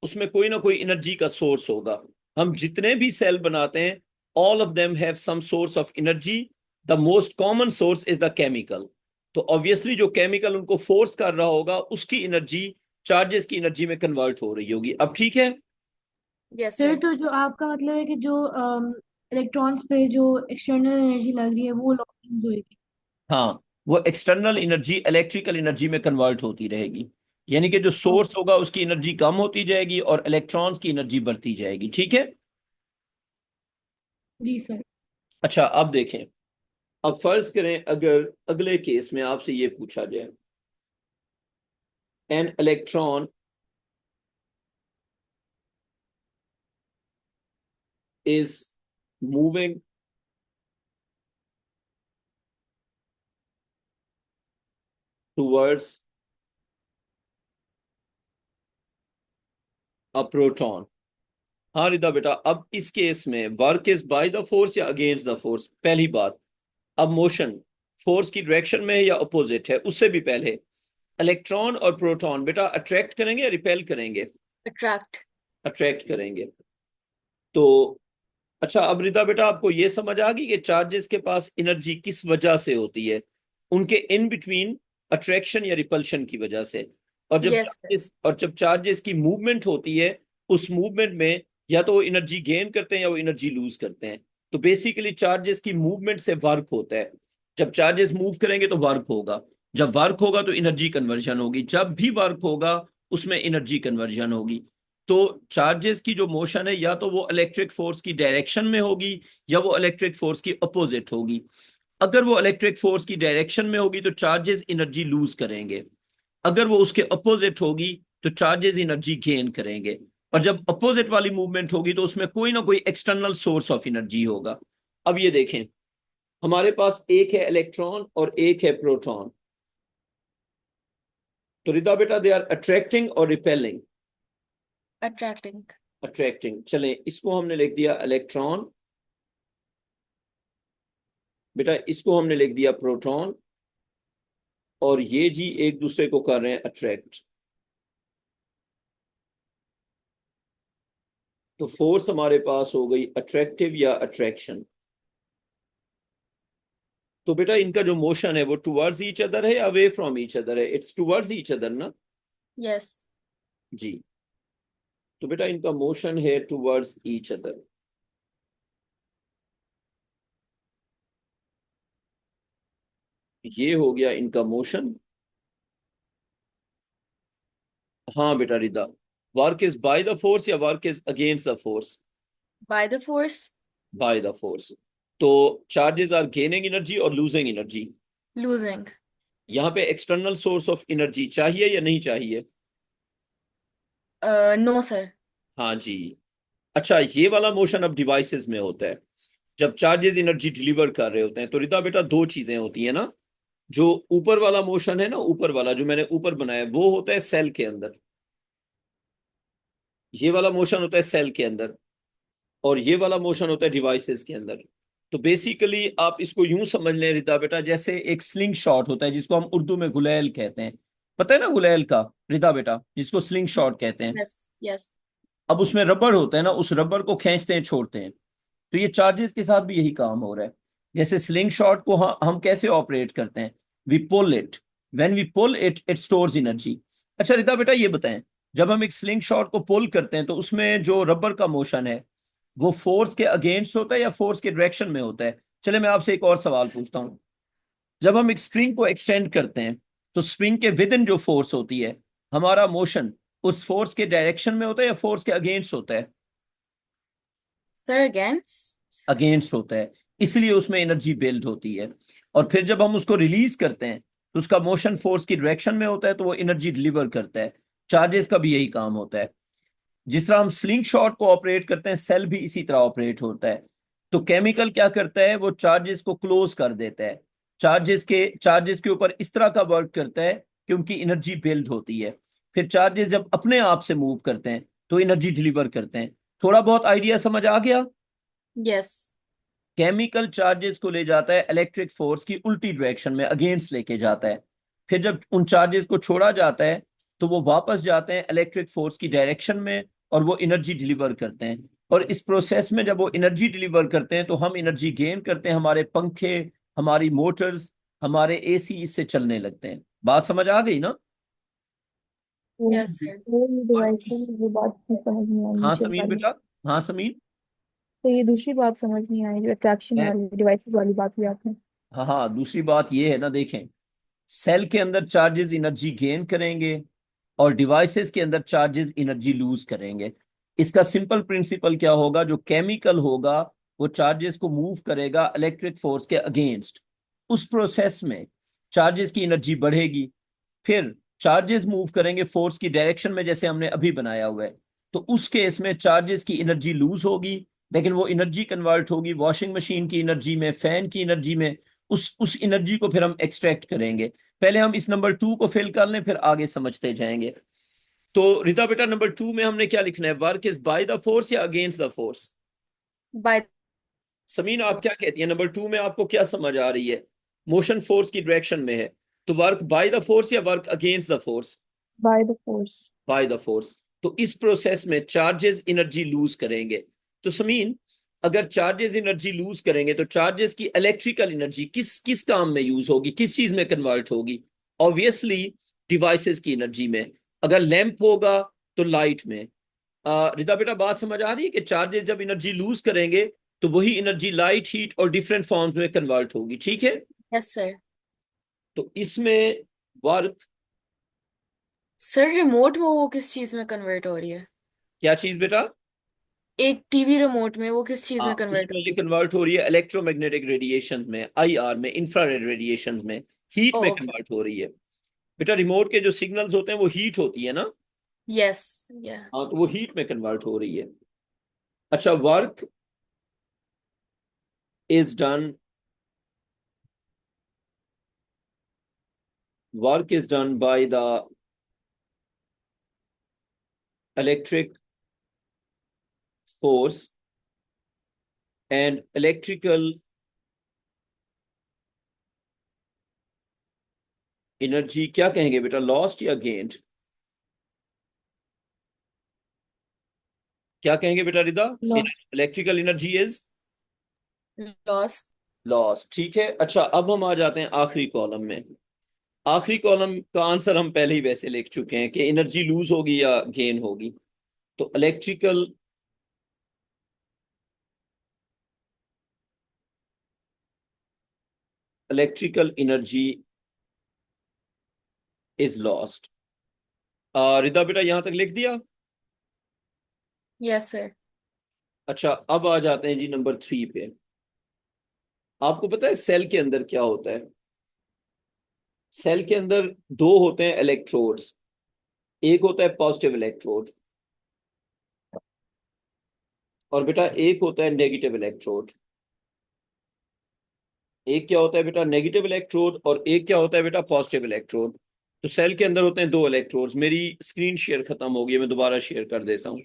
उसमें कोई ना कोई एनर्जी का सोर्स होगा। हम जितने भी सेल बनाते हैं all of them have some source of energy. The most common source is the chemical. तो ऑब्वियसली जो केमिकल उनको फोर्स कर रहा होगा उसकी एनर्जी चार्जेस की एनर्जी में कन्वर्ट हो रही होगी। अब ठीक है? Yes sir sir. तो जो आपका मतलब है कि जो इलेक्ट्रॉन्स पे जो एक्सटर्नल एनर्जी लग रही है वो लॉस होएगी। हाँ, वो एक्सटर्नल एनर्जी इलेक्ट्रिकल एनर्जी में कन्वर्ट होती रहेगी। यानी कि जो ओके। सोर्स होगा उसकी एनर्जी कम होती जाएगी और इलेक्ट्रॉन्स की एनर्जी बढ़ती जाएगी। ठीक है? जी सर। अच्छा, अब देखें, अब फर्ज करें अगर अगले केस में आपसे ये पूछा जाए, an electron is moving towards a proton। हाँ रिदा बेटा, अब इस केस में work is by the force या अगेंस्ट द फोर्स? पहली बात, अब मोशन फोर्स की डायरेक्शन में है या अपोजिट है? उससे भी पहले, इलेक्ट्रॉन और प्रोटॉन बेटा अट्रैक्ट करेंगे या रिपेल करेंगे? अट्रैक्ट। अट्रैक्ट करेंगे। तो अच्छा, अब रिदा बेटा आपको ये समझ आ गई कि चार्जेस के पास एनर्जी किस वजह से होती है? उनके इन बिटवीन अट्रैक्शन या रिपल्शन की वजह से। और जब चार्जेस की मूवमेंट होती है, उस मूवमेंट में या तो वो एनर्जी गेन करते हैं या वो एनर्जी लूज करते हैं। तो बेसिकली चार्जेस की मूवमेंट से वर्क होता है। जब चार्जेस मूव करेंगे तो वर्क होगा, जब वर्क होगा तो एनर्जी कन्वर्जन होगी, जब भी वर्क होगा उसमें एनर्जी कन्वर्जन होगी। तो चार्जेस की जो मोशन है या तो वो इलेक्ट्रिक फोर्स की डायरेक्शन में होगी या वो इलेक्ट्रिक फोर्स की अपोजिट होगी। अगर वो इलेक्ट्रिक फोर्स की डायरेक्शन में होगी तो चार्जेस एनर्जी लूज करेंगे, अगर वो उसके अपोजिट होगी तो चार्जेस एनर्जी गेन करेंगे। और जब अपोजिट वाली मूवमेंट होगी तो उसमें कोई ना कोई एक्सटर्नल सोर्स ऑफ एनर्जी होगा। अब ये देखें, हमारे पास एक है इलेक्ट्रॉन और एक है प्रोटॉन। तो रिदा बेटा, दे आर अट्रैक्टिंग और रिपेलिंग? अट्रैक्टिंग। अट्रैक्टिंग। चलें, इसको हमने लिख दिया इलेक्ट्रॉन, बेटा इसको हमने लिख दिया प्रोटॉन, और ये जी एक दूसरे को कर रहे हैं अट्रैक्ट। तो फोर्स हमारे पास हो गई अट्रैक्टिव या अट्रैक्शन। तो बेटा इनका जो मोशन है वो टुवर्ड्स ईच अदर है या अवे फ्रॉम ईच अदर है? इट्स टुवर्ड्स ईच अदर ना? यस। जी। तो बेटा इनका मोशन है टुवर्ड्स ईच अदर। ये हो गया इनका मोशन। हाँ बेटा Rida, work is by the force या work is against the force? By the force. By the force. तो चार्जेस आर गेनिंग एनर्जी और लूजिंग एनर्जी। लूजिंग। यहाँ पे एक्सटर्नल सोर्स ऑफ एनर्जी चाहिए या नहीं चाहिए? No sir. हाँ जी। अच्छा, ये वाला मोशन अब डिवाइसेस में होता है जब चार्जेस एनर्जी डिलीवर कर रहे होते हैं। तो रिदा बेटा दो चीजें होती है ना, जो ऊपर वाला मोशन है ना, ऊपर वाला जो मैंने ऊपर बनाया वो होता है सेल के अंदर, ये वाला मोशन होता है सेल के अंदर, और ये वाला मोशन होता है डिवाइसेस के अंदर। तो बेसिकली आप इसको यूं समझ लें रिदा बेटा, जैसे एक स्लिंग शॉट होता है जिसको हम उर्दू में गुलेल कहते हैं। पता है ना गुलेल का रिदा बेटा, जिसको स्लिंग शॉट कहते हैं। Yes yes. अब उसमें रबर होता है ना, उस रबर को खींचते हैं छोड़ते हैं। तो ये चार्जेस के साथ भी यही काम हो रहा है। जैसे स्लिंग शॉट को हम कैसे ऑपरेट करते हैं? We pull it, when we pull it it stores energy. अच्छा रिदा बेटा ये बताएं, जब हम एक स्लिंग शॉट को पुल करते हैं तो उसमें जो रबर का मोशन है वो फोर्स के अगेंस्ट होता है या फोर्स के डायरेक्शन में होता है? चले मैं आपसे एक और सवाल पूछता हूं, जब हम एक स्प्रिंग को एक्सटेंड करते हैं तो स्प्रिंग के विद इन जो फोर्स होती है, हमारा मोशन उस फोर्स के डायरेक्शन में होता है या फोर्स के अगेंस्ट होता है? Sir against. अगेंस्ट होता है, इसलिए उसमें एनर्जी बिल्ड होती है। और फिर जब हम उसको रिलीज करते हैं तो उसका मोशन फोर्स की डायरेक्शन में होता है, तो वो एनर्जी डिलीवर करता है। चार्जेस का भी यही काम होता है। जिस तरह हम स्लिंग शॉट को ऑपरेट करते हैं, सेल भी इसी तरह ऑपरेट होता है। तो केमिकल क्या करता है, वो चार्जेस को क्लोज कर देता है, चार्जेस के ऊपर इस तरह का वर्क करता है कि उनकी एनर्जी बिल्ड होती है। फिर चार्जेस जब अपने आप से मूव करते हैं तो एनर्जी डिलीवर करते हैं। थोड़ा बहुत आइडिया समझ आ गया? यस। केमिकल चार्जेस को ले जाता है इलेक्ट्रिक फोर्स की उल्टी डायरेक्शन में, अगेंस्ट लेके जाता है। फिर जब उन चार्जेस को छोड़ा जाता है तो वो वापस जाते हैं इलेक्ट्रिक फोर्स की डायरेक्शन में और वो एनर्जी डिलीवर करते हैं। और इस प्रोसेस में जब वो एनर्जी डिलीवर करते हैं तो हम एनर्जी गेन करते हैं, हमारे पंखे, हमारी मोटर्स, हमारे एसी इससे चलने लगते हैं। बात समझ आ गई ना? Yes sir. ये और डिवाइस ये बात नहीं समझ नहीं आई हाँ नीचे समीन वाली। बेटा, हाँ समीन। तो ये दूसरी बात समझ नहीं आई जो अट्रैक्शन मैं- वाली डिवाइसेस वाली बात हुई आपने। हाँ हाँ, दूसरी बात ये है ना, देखें सेल के अंदर चार्जेस एनर्जी गेन करेंगे और डिवाइसेस के अंदर चार्जेस एनर्जी लूज करेंगे। इसका सिंपल प्रिंसिपल क्या होगा, जो केमिकल होगा वो चार्जेस को मूव करेगा इलेक्ट्रिक फोर्स के अगेंस्ट, उस प्रोसेस में चार्जेस की एनर्जी बढ़ेगी, फिर चार्जेस मूव करेंगे फोर्स की डायरेक्शन में जैसे हमने अभी बनाया हुआ है, तो उस केस में चार्जेस की एनर्जी लूज होगी, लेकिन वो एनर्जी कन्वर्ट होगी वॉशिंग मशीन की एनर्जी में, फैन की एनर्जी में। उस एनर्जी को फिर हम एक्सट्रैक्ट करेंगे। पहले हम इस नंबर 2 को फिल कर लें, फिर आगे समझते जाएंगे। तो रिता बेटा, नंबर 2 में हमने क्या लिखना है? Work is by the force या against the force? By Sameen, आप क्या कहती हैं? नंबर 2 में आपको क्या समझ आ रही है? मोशन फोर्स की डायरेक्शन में है, तो वर्क बाय द फोर्स या work against the force? by the force. Bye the force. तो इस प्रोसेस में चार्जेस एनर्जी लूज करेंगे। तो समीन, अगर चार्जेस एनर्जी लूज करेंगे तो चार्जेस की इलेक्ट्रिकल एनर्जी किस किस काम में यूज होगी, किस चीज में कन्वर्ट होगी? ऑब्वियसली डिवाइसेस की एनर्जी में। अगर लैंप होगा तो लाइट में। रिता बेटा, बात समझ आ रही है कि चार्जेस जब एनर्जी लूज करेंगे तो वही एनर्जी लाइट, हीट और डिफरेंट फॉर्म्स में कन्वर्ट होगी, ठीक है? Yes sir. तो इसमें वर्क, सर रिमोट में वो किस चीज में कन्वर्ट हो रही है? क्या चीज बेटा? एक टीवी रिमोट में वो किस चीज हाँ, में कन्वर्ट उसमें ये होगी? कन्वर्ट हो रही है इलेक्ट्रोमैग्नेटिक रेडिएशन में, आईआर में, इंफ्रारेड रेडिएशन में, हीट में ओके। कन्वर्ट हो रही है। बेटा, रिमोट के जो सिग्नल्स होते हैं वो हीट होती है ना? यस। या हाँ, तो वो हीट में कन्वर्ट हो रही है। अच्छा, work is done, work is done by the electric force and electrical energy, क्या कहेंगे बेटा, लॉस्ट या गेन्ड? क्या कहेंगे बेटा रिदा? Lost. Electrical energy is loss. Lost, ठीक है। अच्छा, अब हम आ जाते हैं आखिरी कॉलम में। आखिरी कॉलम का आंसर हम पहले ही वैसे लिख चुके हैं कि एनर्जी लूज होगी या गेन होगी। तो इलेक्ट्रिकल एनर्जी इज लॉस्ट। रिदा बेटा, यहां तक लिख दिया? Yes sir. अच्छा, अब आ जाते हैं जी नंबर 3 पे। आपको पता है सेल के अंदर क्या होता है? सेल के अंदर दो होते हैं इलेक्ट्रोड्स। एक होता है पॉजिटिव इलेक्ट्रोड, और बेटा एक होता है नेगेटिव इलेक्ट्रोड। एक क्या होता है बेटा? Negative electrode. और एक क्या होता है बेटा? Positive electrode. तो सेल के अंदर होते हैं दो इलेक्ट्रोड्स। मेरी स्क्रीन शेयर खत्म हो गई है, मैं दोबारा शेयर कर देता हूँ।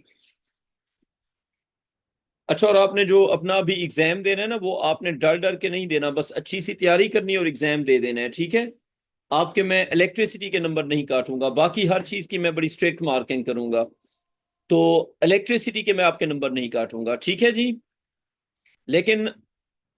अच्छा, और आपने जो अपना अभी एग्जाम देना है ना, वो आपने डर डर के नहीं देना, बस अच्छी सी तैयारी करनी है और एग्जाम दे देना है, ठीक है? आपके मैं इलेक्ट्रिसिटी के नंबर नहीं काटूंगा, बाकी हर चीज की मैं बड़ी स्ट्रिक्ट मार्किंग करूंगा। तो इलेक्ट्रिसिटी के मैं आपके नंबर नहीं काटूंगा, ठीक है जी? लेकिन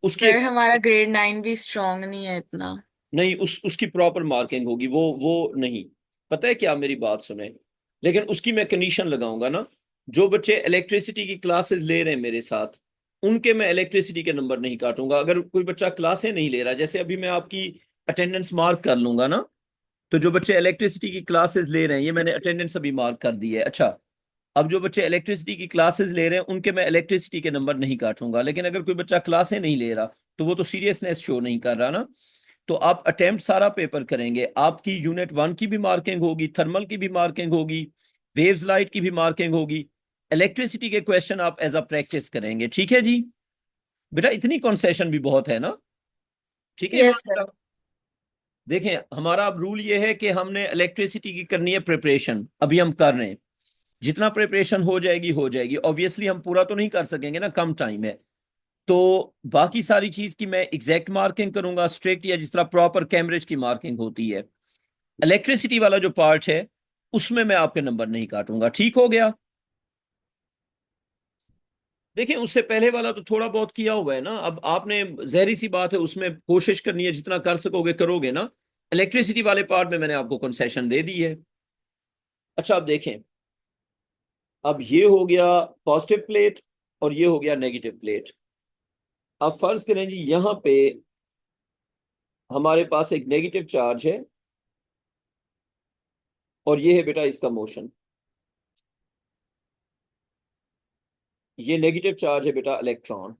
उसकी सर हमारा ग्रेड 9 भी स्ट्रांग नहीं है इतना। नहीं, उसकी प्रॉपर मार्किंग होगी, वो नहीं। पता है क्या, मेरी बात सुने। लेकिन उसकी मैं कंडीशन लगाऊंगा ना, जो बच्चे इलेक्ट्रिसिटी की क्लासेस ले रहे हैं मेरे साथ, उनके मैं इलेक्ट्रिसिटी के नंबर नहीं काटूंगा। अगर कोई बच्चा क्लासें नहीं ले रहा, जैसे अभी मैं आपकी अटेंडेंस मार्क कर लूंगा ना, तो जो बच्चे इलेक्ट्रिसिटी की क्लासेस ले रहे हैं, ये मैंने अटेंडेंस अभी मार्क कर दी है। अच्छा, अब जो बच्चे इलेक्ट्रिसिटी की क्लासेस ले रहे हैं उनके मैं इलेक्ट्रिसिटी के नंबर नहीं काटूंगा। लेकिन अगर कोई बच्चा क्लासें नहीं ले रहा, तो वो तो सीरियसनेस शो नहीं कर रहा ना। तो आप अटेम्प्ट सारा पेपर करेंगे, आपकी यूनिट 1 की भी मार्किंग होगी, थर्मल की भी मार्किंग होगी, वेव्स लाइट की भी मार्किंग होगी। इलेक्ट्रिसिटी के क्वेश्चन आप एज अ प्रैक्टिस करेंगे, ठीक है जी? बेटा, इतनी कंसेशन भी बहुत है ना, ठीक है यस इमरान सर। साहब? देखें, हमारा अब रूल ये है कि हमने इलेक्ट्रिसिटी की करनी है प्रिपरेशन, अभी हम कर रहे हैं। जितना प्रिपरेशन हो जाएगी। ऑब्वियसली हम पूरा तो नहीं कर सकेंगे ना, कम टाइम है। तो बाकी सारी चीज की मैं एग्जैक्ट मार्किंग करूंगा, स्ट्रिक्ट, या जिस तरह प्रॉपर कैम्ब्रिज की मार्किंग होती है। इलेक्ट्रिसिटी वाला जो पार्ट है, उसमें मैं आपके नंबर नहीं काटूंगा, ठीक हो गया? देखिए, उससे पहले वाला तो थोड़ा बहुत किया हुआ है ना। अब आपने, जहरी सी बात है, उसमें कोशिश करनी है, जितना कर सकोगे करोगे ना। इलेक्ट्रिसिटी वाले पार्ट में मैंने आपको कंसेशन दे दी है। अच्छा, अब देखें, अब ये हो गया पॉजिटिव प्लेट और ये हो गया नेगेटिव प्लेट। अब फर्ज करें जी, यहां पे हमारे पास एक नेगेटिव चार्ज है, और ये है बेटा इसका मोशन। ये नेगेटिव चार्ज है बेटा इलेक्ट्रॉन।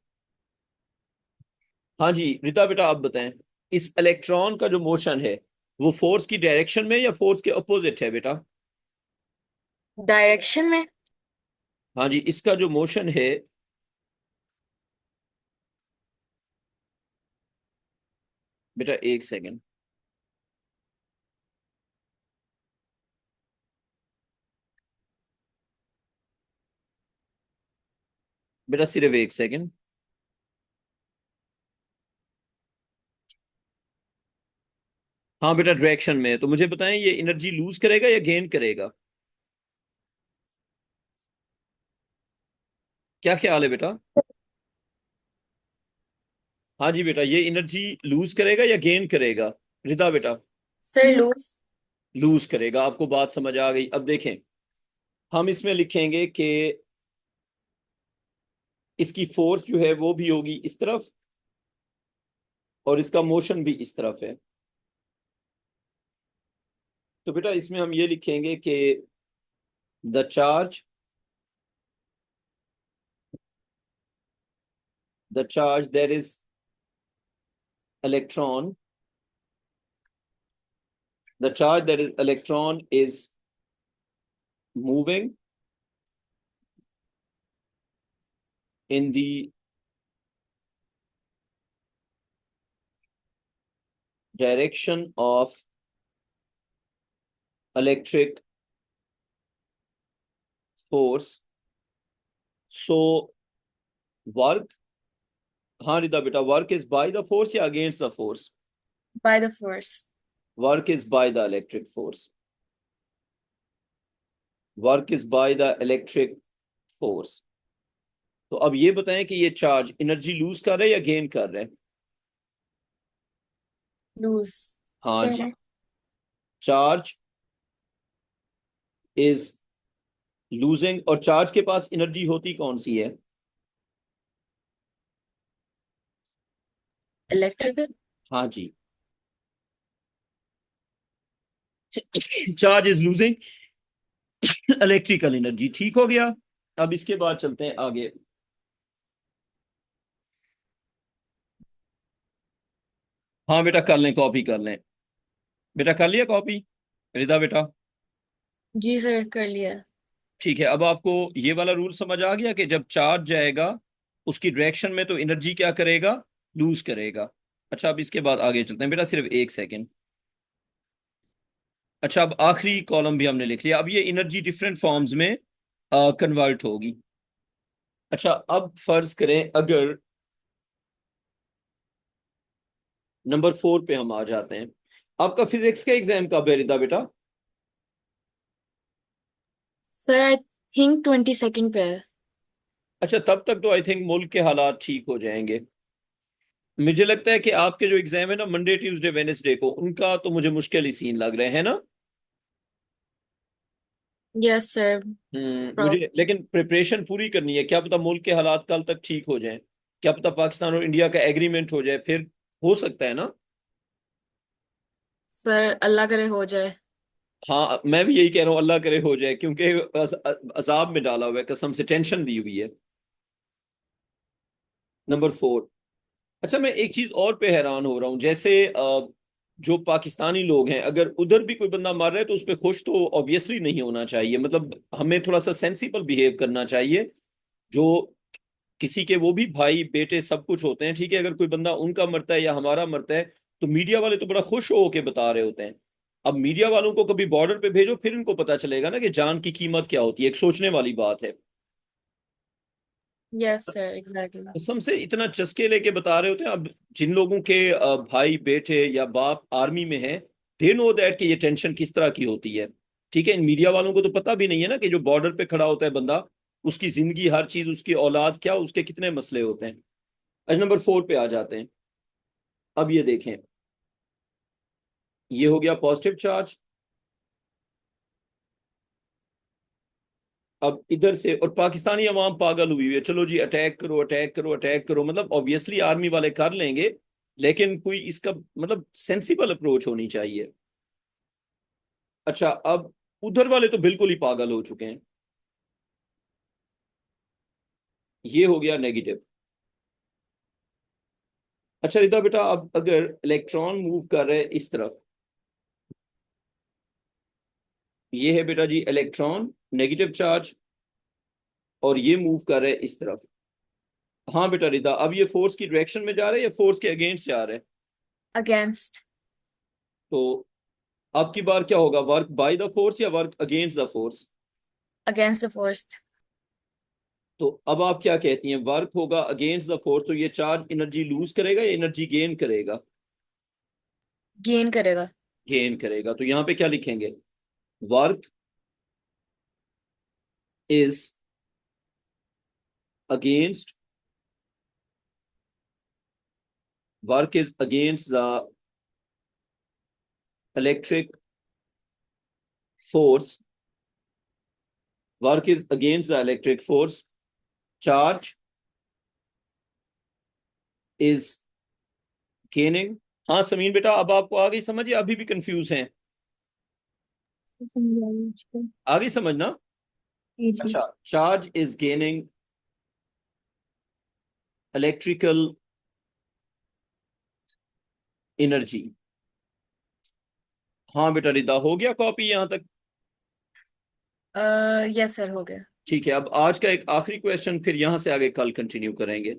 हाँ जी रिता बेटा, आप बताएं। इस इलेक्ट्रॉन का जो मोशन है वो फोर्स की डायरेक्शन में या फोर्स के अपोजिट है बेटा? डायरेक्शन में। हाँ जी, इसका जो मोशन है बेटा, एक सेकंड बेटा, सिर्फ एक सेकंड। हाँ बेटा, डायरेक्शन में है। तो मुझे बताएं, ये एनर्जी लूज करेगा या गेन करेगा? क्या ख्याल है बेटा? हाँ जी बेटा, ये एनर्जी लूज करेगा या गेन करेगा? रिदा बेटा, सर लूज। लूज। लूज करेगा। आपको बात समझ आ गई? अब देखें, हम इसमें लिखेंगे कि इसकी फोर्स जो है वो भी होगी इस तरफ और इसका मोशन भी इस तरफ है। तो बेटा इसमें हम ये लिखेंगे कि the charge that is electron the charge that is electron is moving in the direction of electric force. So work, हाँ रिदा बेटा, work is by the force या against the force? Bye the force. Work is by the electric force. Work is by the electric force. तो अब ये बताएं कि ये charge energy lose कर रहा है या गेन कर रहा है? लूज। हाँ जी, चार्ज इज लूजिंग। और चार्ज के पास एनर्जी होती कौन सी है? इलेक्ट्रिकल। हाँ जी, charge is losing electrical energy. ठीक हो गया। अब इसके बाद चलते हैं आगे। हाँ बेटा, कर लें, कॉपी कर लें। बेटा कर लिया कॉपी रिदा बेटा? जी सर कर लिया। ठीक है। अब आपको ये वाला रूल समझ आ गया कि जब चार्ज जाएगा उसकी डायरेक्शन में तो एनर्जी क्या करेगा? लूज करेगा। अच्छा, अब इसके बाद आगे चलते हैं बेटा, सिर्फ एक सेकेंड। अच्छा, अब आखिरी कॉलम भी हमने लिख लिया। अब ये एनर्जी डिफरेंट फॉर्म्स में कन्वर्ट होगी। अच्छा, अब फर्ज करें अगर नंबर 4 पे हम आ जाते हैं। आपका फिजिक्स का एग्जाम कब है रिदा बेटा? सर आई थिंक 22nd पे है। अच्छा, तब तक तो आई थिंक मुल्क के हालात ठीक हो जाएंगे। मुझे लगता है कि आपके जो एग्जाम है ना, मंडे ट्यूसडे वेडनेसडे को, उनका तो मुझे मुश्किल ही सीन लग रहे हैं ना। Yes sir. मुझे लेकिन प्रिपरेशन पूरी करनी है। क्या पता मुल्क के हालात कल तक ठीक हो जाएं, क्या पता पाकिस्तान और इंडिया का एग्रीमेंट हो जाए, फिर हो सकता है ना। सर अल्लाह करे हो जाए। हाँ, मैं भी यही कह रहा हूँ, अल्लाह करे हो जाए, क्योंकि अजाब में डाला हुआ है, कसम से टेंशन दी हुई है। नंबर 4। अच्छा, मैं एक चीज और पे हैरान हो रहा हूँ। जैसे जो पाकिस्तानी लोग हैं, अगर उधर भी कोई बंदा मर रहा है तो उस पर खुश तो ऑब्वियसली नहीं होना चाहिए। मतलब हमें थोड़ा सा सेंसिबल बिहेव करना चाहिए। जो किसी के वो भी भाई बेटे सब कुछ होते हैं, ठीक है। अगर कोई बंदा उनका मरता है या हमारा मरता है तो मीडिया वाले तो बड़ा खुश हो के बता रहे होते हैं। अब मीडिया वालों को कभी बॉर्डर पे भेजो, फिर इनको पता चलेगा ना कि जान की कीमत क्या होती है। एक सोचने वाली बात है। Yes sir exactly. कसम से इतना चस्के लेके बता रहे होते हैं। अब जिन लोगों के भाई बेटे या बाप आर्मी में हैं, दे नो दैट कि ये टेंशन किस तरह की होती है। ठीक है, इन मीडिया वालों को तो पता भी नहीं है ना कि जो बॉर्डर पे खड़ा होता है बंदा, उसकी जिंदगी, हर चीज, उसकी औलाद क्या, उसके कितने मसले होते हैं। आज नंबर 4 पे आ जाते हैं। अब ये देखें, ये हो गया पॉजिटिव चार्ज। अब इधर से, और पाकिस्तानी अवाम पागल हुई हुई है, चलो जी अटैक करो, अटैक करो, अटैक करो। मतलब ऑब्वियसली आर्मी वाले कर लेंगे, लेकिन कोई इसका मतलब सेंसिबल अप्रोच होनी चाहिए। अच्छा, अब उधर वाले तो बिल्कुल ही पागल हो चुके हैं। ये हो गया नेगेटिव। अच्छा रिदा बेटा, अब अगर इलेक्ट्रॉन मूव कर रहे हैं इस तरफ, ये है बेटा जी इलेक्ट्रॉन नेगेटिव चार्ज, और ये मूव कर रहे हैं इस तरफ। हाँ बेटा रिदा, अब ये फोर्स की डायरेक्शन में जा रहे हैं या फोर्स के अगेंस्ट जा रहे हैं? अगेंस्ट। तो अब की बार क्या होगा, वर्क बाय द फोर्स या work against the force? Against the force. तो अब आप क्या कहती हैं, वर्क होगा अगेंस्ट द फोर्स, तो ये चार्ज एनर्जी लूज करेगा या एनर्जी गेन करेगा? गेन करेगा। गेन करेगा। तो यहाँ पे क्या लिखेंगे, work is against work is against the electric force, work is against the electric force, charge is gaining. हाँ समीन बेटा, अब आपको आ गई समझ या अभी भी कंफ्यूज हैं? समझ आ गई मुझको। आ गई समझना? जी जी। अच्छा, charge is gaining electrical energy. हाँ बेटा रिदा, हो गया कॉपी यहाँ तक? यस सर, हो गया। ठीक है, अब आज का एक आखिरी क्वेश्चन, फिर यहां से आगे कल कंटिन्यू करेंगे।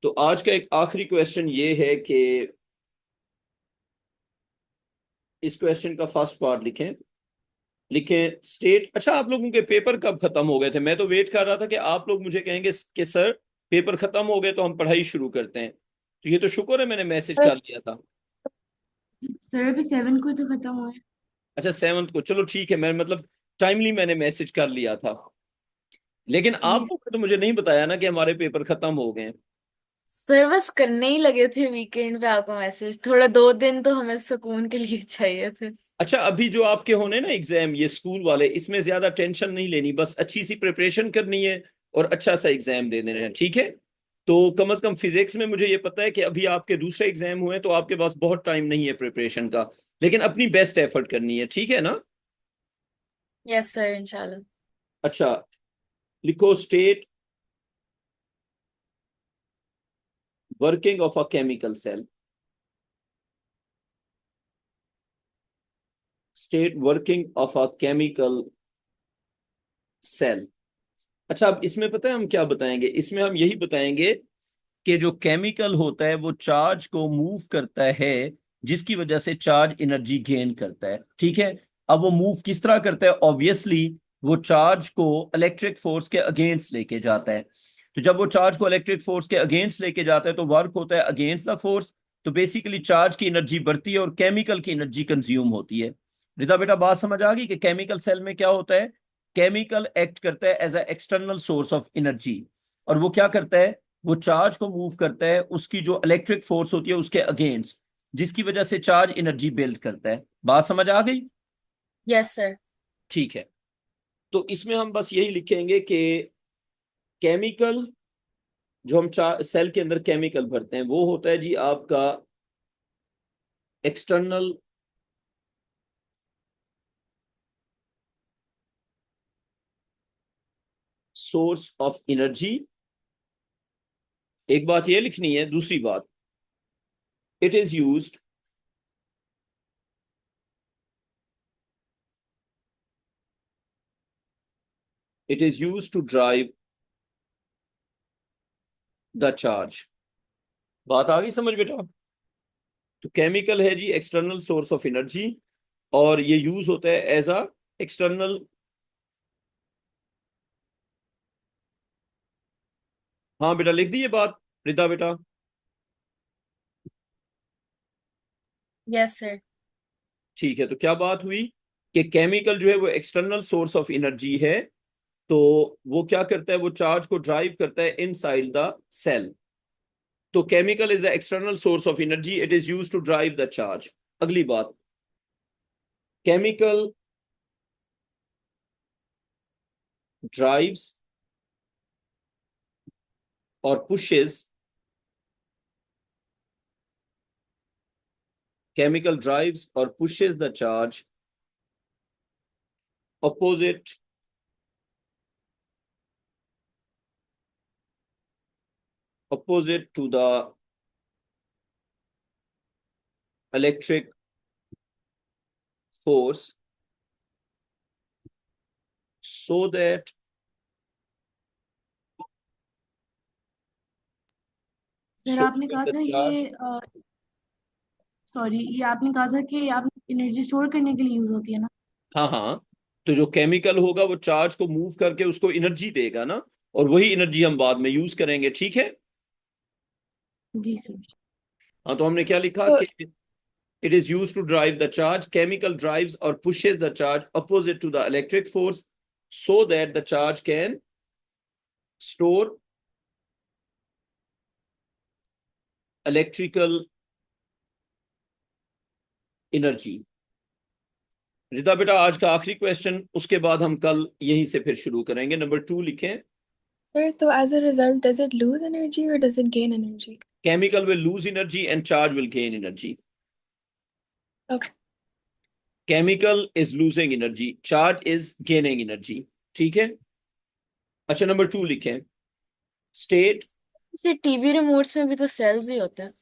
तो आज का एक आखिरी क्वेश्चन ये है कि इस क्वेश्चन का फर्स्ट पार्ट लिखें। लिखें स्टेट। अच्छा, आप लोगों के पेपर कब खत्म हो गए थे? मैं तो वेट कर रहा था कि आप लोग मुझे कहेंगे कि सर पेपर खत्म हो गए तो हम पढ़ाई शुरू करते हैं। तो ये तो शुक्र है मैंने मैसेज कर लिया था। सर अभी 7 को ही तो खत्म हुआ है। अच्छा 7th को, चलो ठीक है, मैं मतलब टाइमली मैंने मैसेज कर लिया था। लेकिन आप जी लोगों ने तो मुझे नहीं बताया ना कि हमारे पेपर खत्म हो गए हैं। सर बस करने ही लगे थे वीकेंड पे आपको मैसेज, थोड़ा 2 दिन तो हमें सुकून के लिए चाहिए थे। अच्छा, अभी जो आपके होने ना एग्जाम ये स्कूल वाले, इसमें ज्यादा टेंशन नहीं लेनी, बस अच्छी सी प्रिपरेशन करनी है और अच्छा सा एग्जाम दे देना है, ठीक है? तो कम से कम फिजिक्स में मुझे ये पता है कि अभी आपके दूसरे एग्जाम हुए, तो आपके पास बहुत टाइम नहीं है प्रिपरेशन का, लेकिन अपनी बेस्ट एफर्ट करनी है, ठीक है ना? यस सर, इंशाल्लाह। अच्छा, लिखो state working of a chemical cell. State working of a chemical cell. अच्छा, अब इसमें पता है हम क्या बताएंगे? इसमें हम यही बताएंगे कि जो केमिकल होता है वो चार्ज को मूव करता है, जिसकी वजह से चार्ज एनर्जी गेन करता है, ठीक है? अब वो मूव किस तरह करता है? ऑब्वियसली वो चार्ज को इलेक्ट्रिक फोर्स के अगेंस्ट लेके जाता है। तो जब वो चार्ज को इलेक्ट्रिक फोर्स के अगेंस्ट लेके जाता है तो वर्क होता है अगेंस्ट द फोर्स। तो बेसिकली चार्ज की एनर्जी बढ़ती है और केमिकल की एनर्जी कंज्यूम होती है। रिता बेटा, बात समझ आ गई कि केमिकल सेल में क्या होता है? केमिकल एक्ट करता है as a external source of energy. और वो क्या करता है? वो चार्ज को मूव करता है उसकी जो इलेक्ट्रिक फोर्स होती है उसके अगेंस्ट, जिसकी वजह से चार्ज एनर्जी बिल्ड करता है। बात समझ आ गई? Yes sir. ठीक है, तो इसमें हम बस यही लिखेंगे कि केमिकल, जो हम सेल के अंदर केमिकल भरते हैं वो होता है जी आपका एक्सटर्नल सोर्स ऑफ एनर्जी। एक बात ये लिखनी है। दूसरी बात, it is used to drive the charge. बात आ गई समझ बेटा? तो केमिकल है जी एक्सटर्नल सोर्स ऑफ एनर्जी, और ये यूज होता है एज अ एक्सटर्नल। हाँ बेटा, लिख दी ये बात रिदा बेटा? Yes sir. ठीक है, तो क्या बात हुई कि केमिकल जो है वो एक्सटर्नल सोर्स ऑफ एनर्जी है। तो वो क्या करता है? वो चार्ज को ड्राइव करता है इनसाइड द सेल। तो chemical is the external source of energy, it is used to drive the charge. अगली बात, केमिकल ड्राइव्स और पुशेस केमिकल ड्राइव्स और pushes the charge opposite to the electric force so that sir आपने कहा the था charge, ये sorry, ये आपने कहा था कि आप एनर्जी स्टोर करने के लिए यूज होती है ना? हाँ हाँ, तो जो केमिकल होगा वो चार्ज को मूव करके उसको एनर्जी देगा ना, और वही एनर्जी हम बाद में यूज करेंगे, ठीक है। जी सर। हाँ, तो हमने क्या लिखा तो कि it is used to drive the charge. Chemical drives or pushes the charge opposite to the electric force so that the charge can store electrical energy. Rita बेटा, आज का आखिरी क्वेश्चन, उसके बाद हम कल यहीं से फिर शुरू करेंगे। नंबर 2 लिखें। Sir, so as a result, does it lose energy or does it gain energy? Chemical will lose energy and charge will gain energy. Okay. Chemical is losing energy, charge is gaining energy. ठीक है। अच्छा, number 2 लिखें। State, जैसे TV remotes में भी तो sales ही होते हैं।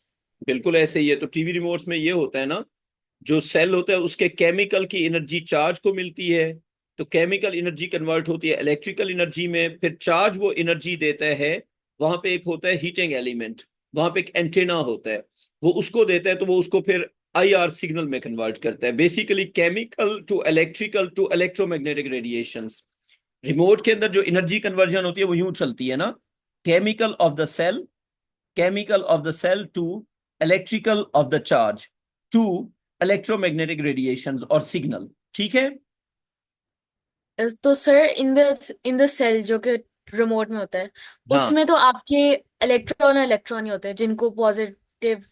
बिल्कुल ऐसे ही है। तो टीवी रिमोट्स में ये होता है ना, जो सेल होता है उसके केमिकल की एनर्जी चार्ज को मिलती है, तो केमिकल एनर्जी कन्वर्ट होती है इलेक्ट्रिकल एनर्जी में, फिर चार्ज वो एनर्जी देता है। वहां पे एक होता है हीटिंग एलिमेंट, वहां पे एक एंटेना होता है, वो उसको देता है, तो वो उसको फिर आईआर सिग्नल में कन्वर्ट करता है। Basically chemical to electrical to electromagnetic radiations. Remote के अंदर जो एनर्जी कन्वर्जन होती है वो यूं चलती है ना, chemical of the cell, chemical of the cell to electrical of the charge to electromagnetic radiations और सिग्नल, ठीक है। तो सर इन द सेल जो कि रिमोट में होता है, हाँ उसमें तो आपके इलेक्ट्रॉन और इलेक्ट्रॉन ही होते हैं जिनको पॉजिटिव,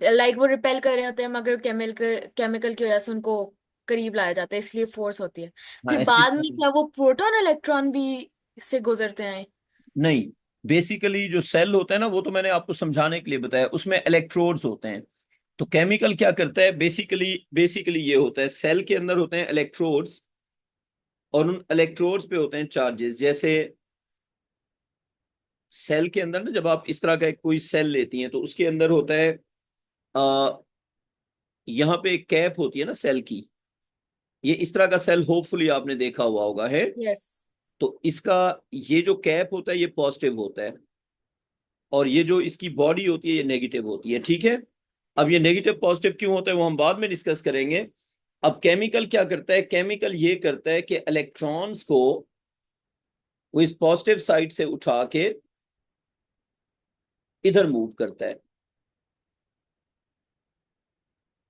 लाइक वो रिपेल कर रहे होते हैं, मगर केमिकल की वजह से उनको करीब लाया जाता है, इसलिए फोर्स होती है। हाँ, फिर ऐसे बाद में क्या वो प्रोटॉन इलेक्ट्रॉन भी इससे गुजरते हैं? नहीं, बेसिकली जो सेल होता है ना, वो तो मैंने आपको समझाने के लिए बताया, उसमें इलेक्ट्रोड्स होते हैं। तो केमिकल क्या करता है, बेसिकली बेसिकली ये होता है, सेल के अंदर होते हैं इलेक्ट्रोड्स, और उन इलेक्ट्रोड्स पे होते हैं चार्जेस। जैसे सेल के अंदर ना, जब आप इस तरह का कोई सेल लेती हैं तो उसके अंदर होता है, आ, यहाँ पे एक कैप होती है ना सेल की, ये इस तरह का सेल होपफुली आपने देखा हुआ होगा है। यस। तो इसका ये जो कैप होता है ये पॉजिटिव होता है, और ये जो इसकी बॉडी होती है ये नेगेटिव होती है, ठीक है। अब ये नेगेटिव पॉजिटिव क्यों होता है वो हम बाद में डिस्कस करेंगे। अब केमिकल क्या करता है, केमिकल ये करता है कि इलेक्ट्रॉन्स को वो इस पॉजिटिव साइड से उठा के इधर मूव करता है।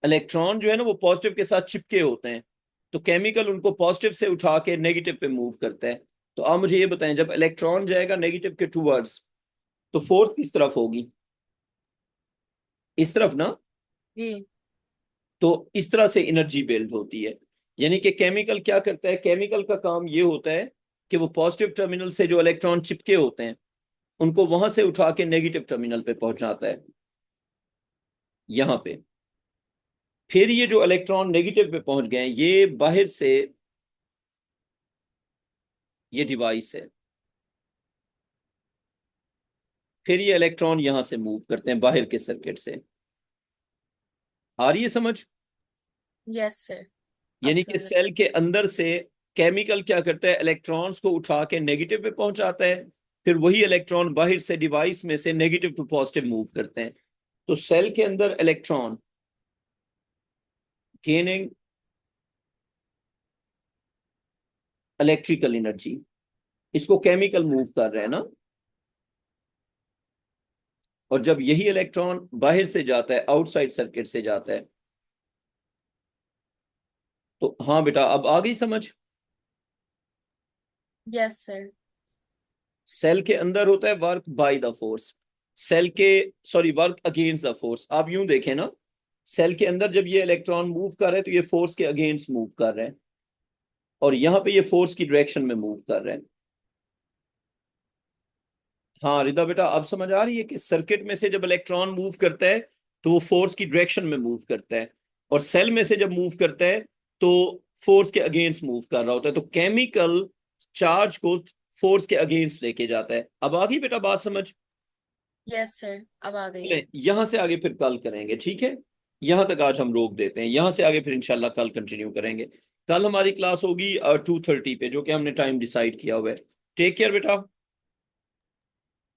इलेक्ट्रॉन जो है ना वो पॉजिटिव के साथ चिपके होते हैं, तो केमिकल उनको पॉजिटिव से उठा के नेगेटिव पे मूव करता है। तो आप मुझे ये बताएं, जब इलेक्ट्रॉन जाएगा नेगेटिव के टूवर्ड्स, तो फोर्स किस तरफ होगी, इस तरफ ना। जी। तो इस तरह से एनर्जी बिल्ड होती है। यानी कि केमिकल क्या करता है, केमिकल का काम ये होता है कि वो पॉजिटिव टर्मिनल से जो इलेक्ट्रॉन चिपके होते हैं उनको वहां से उठा के नेगेटिव टर्मिनल पे पहुंचाता है, यहां पे। फिर ये जो इलेक्ट्रॉन नेगेटिव पे पहुंच गए हैं, ये बाहर से, ये डिवाइस है, फिर ये इलेक्ट्रॉन यहां से मूव करते हैं बाहर के सर्किट से। आ रही है समझ। यस सर, अब यानी कि समझ। सेल के अंदर से केमिकल क्या करता है, इलेक्ट्रॉन्स को उठा के नेगेटिव पे पहुंचाता है, फिर वही इलेक्ट्रॉन बाहर से डिवाइस में से नेगेटिव टू पॉजिटिव मूव करते हैं। तो सेल के अंदर इलेक्ट्रॉन गेनिंग इलेक्ट्रिकल एनर्जी, इसको केमिकल मूव कर रहे हैं ना। और जब यही इलेक्ट्रॉन बाहर से जाता है, आउटसाइड सर्किट से जाता है, तो हाँ बेटा अब आ गई समझ। Yes sir. सेल के अंदर होता है work by the force, cell के, sorry, work against the force. आप यूं देखें ना, सेल के अंदर जब ये इलेक्ट्रॉन मूव कर रहे हैं तो ये फोर्स के अगेंस्ट मूव कर रहे हैं, और यहाँ पे ये फोर्स की डायरेक्शन में मूव कर रहे हैं। हाँ रिदा बेटा, अब समझ आ रही है कि सर्किट में से जब इलेक्ट्रॉन मूव करता है तो वो फोर्स की डायरेक्शन में मूव करता है, और सेल में से जब मूव करता है तो फोर्स के अगेंस्ट मूव कर रहा होता है। तो केमिकल चार्ज को फोर्स के अगेंस्ट लेके जाता है। अब आ गई बेटा बात समझ। यस सर, अब आ गई। चलें, यहां से आगे फिर कल करेंगे, ठीक है। यहाँ तक आज हम रोक देते हैं, यहाँ से आगे फिर इंशाल्लाह कल कंटिन्यू करेंगे। कल हमारी क्लास होगी 2:30 पे, जो कि हमने टाइम डिसाइड किया हुआ है। टेक केयर बेटा,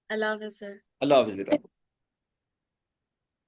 अल्लाह हाफिज़ सर। अल्लाह हाफिज बेटा।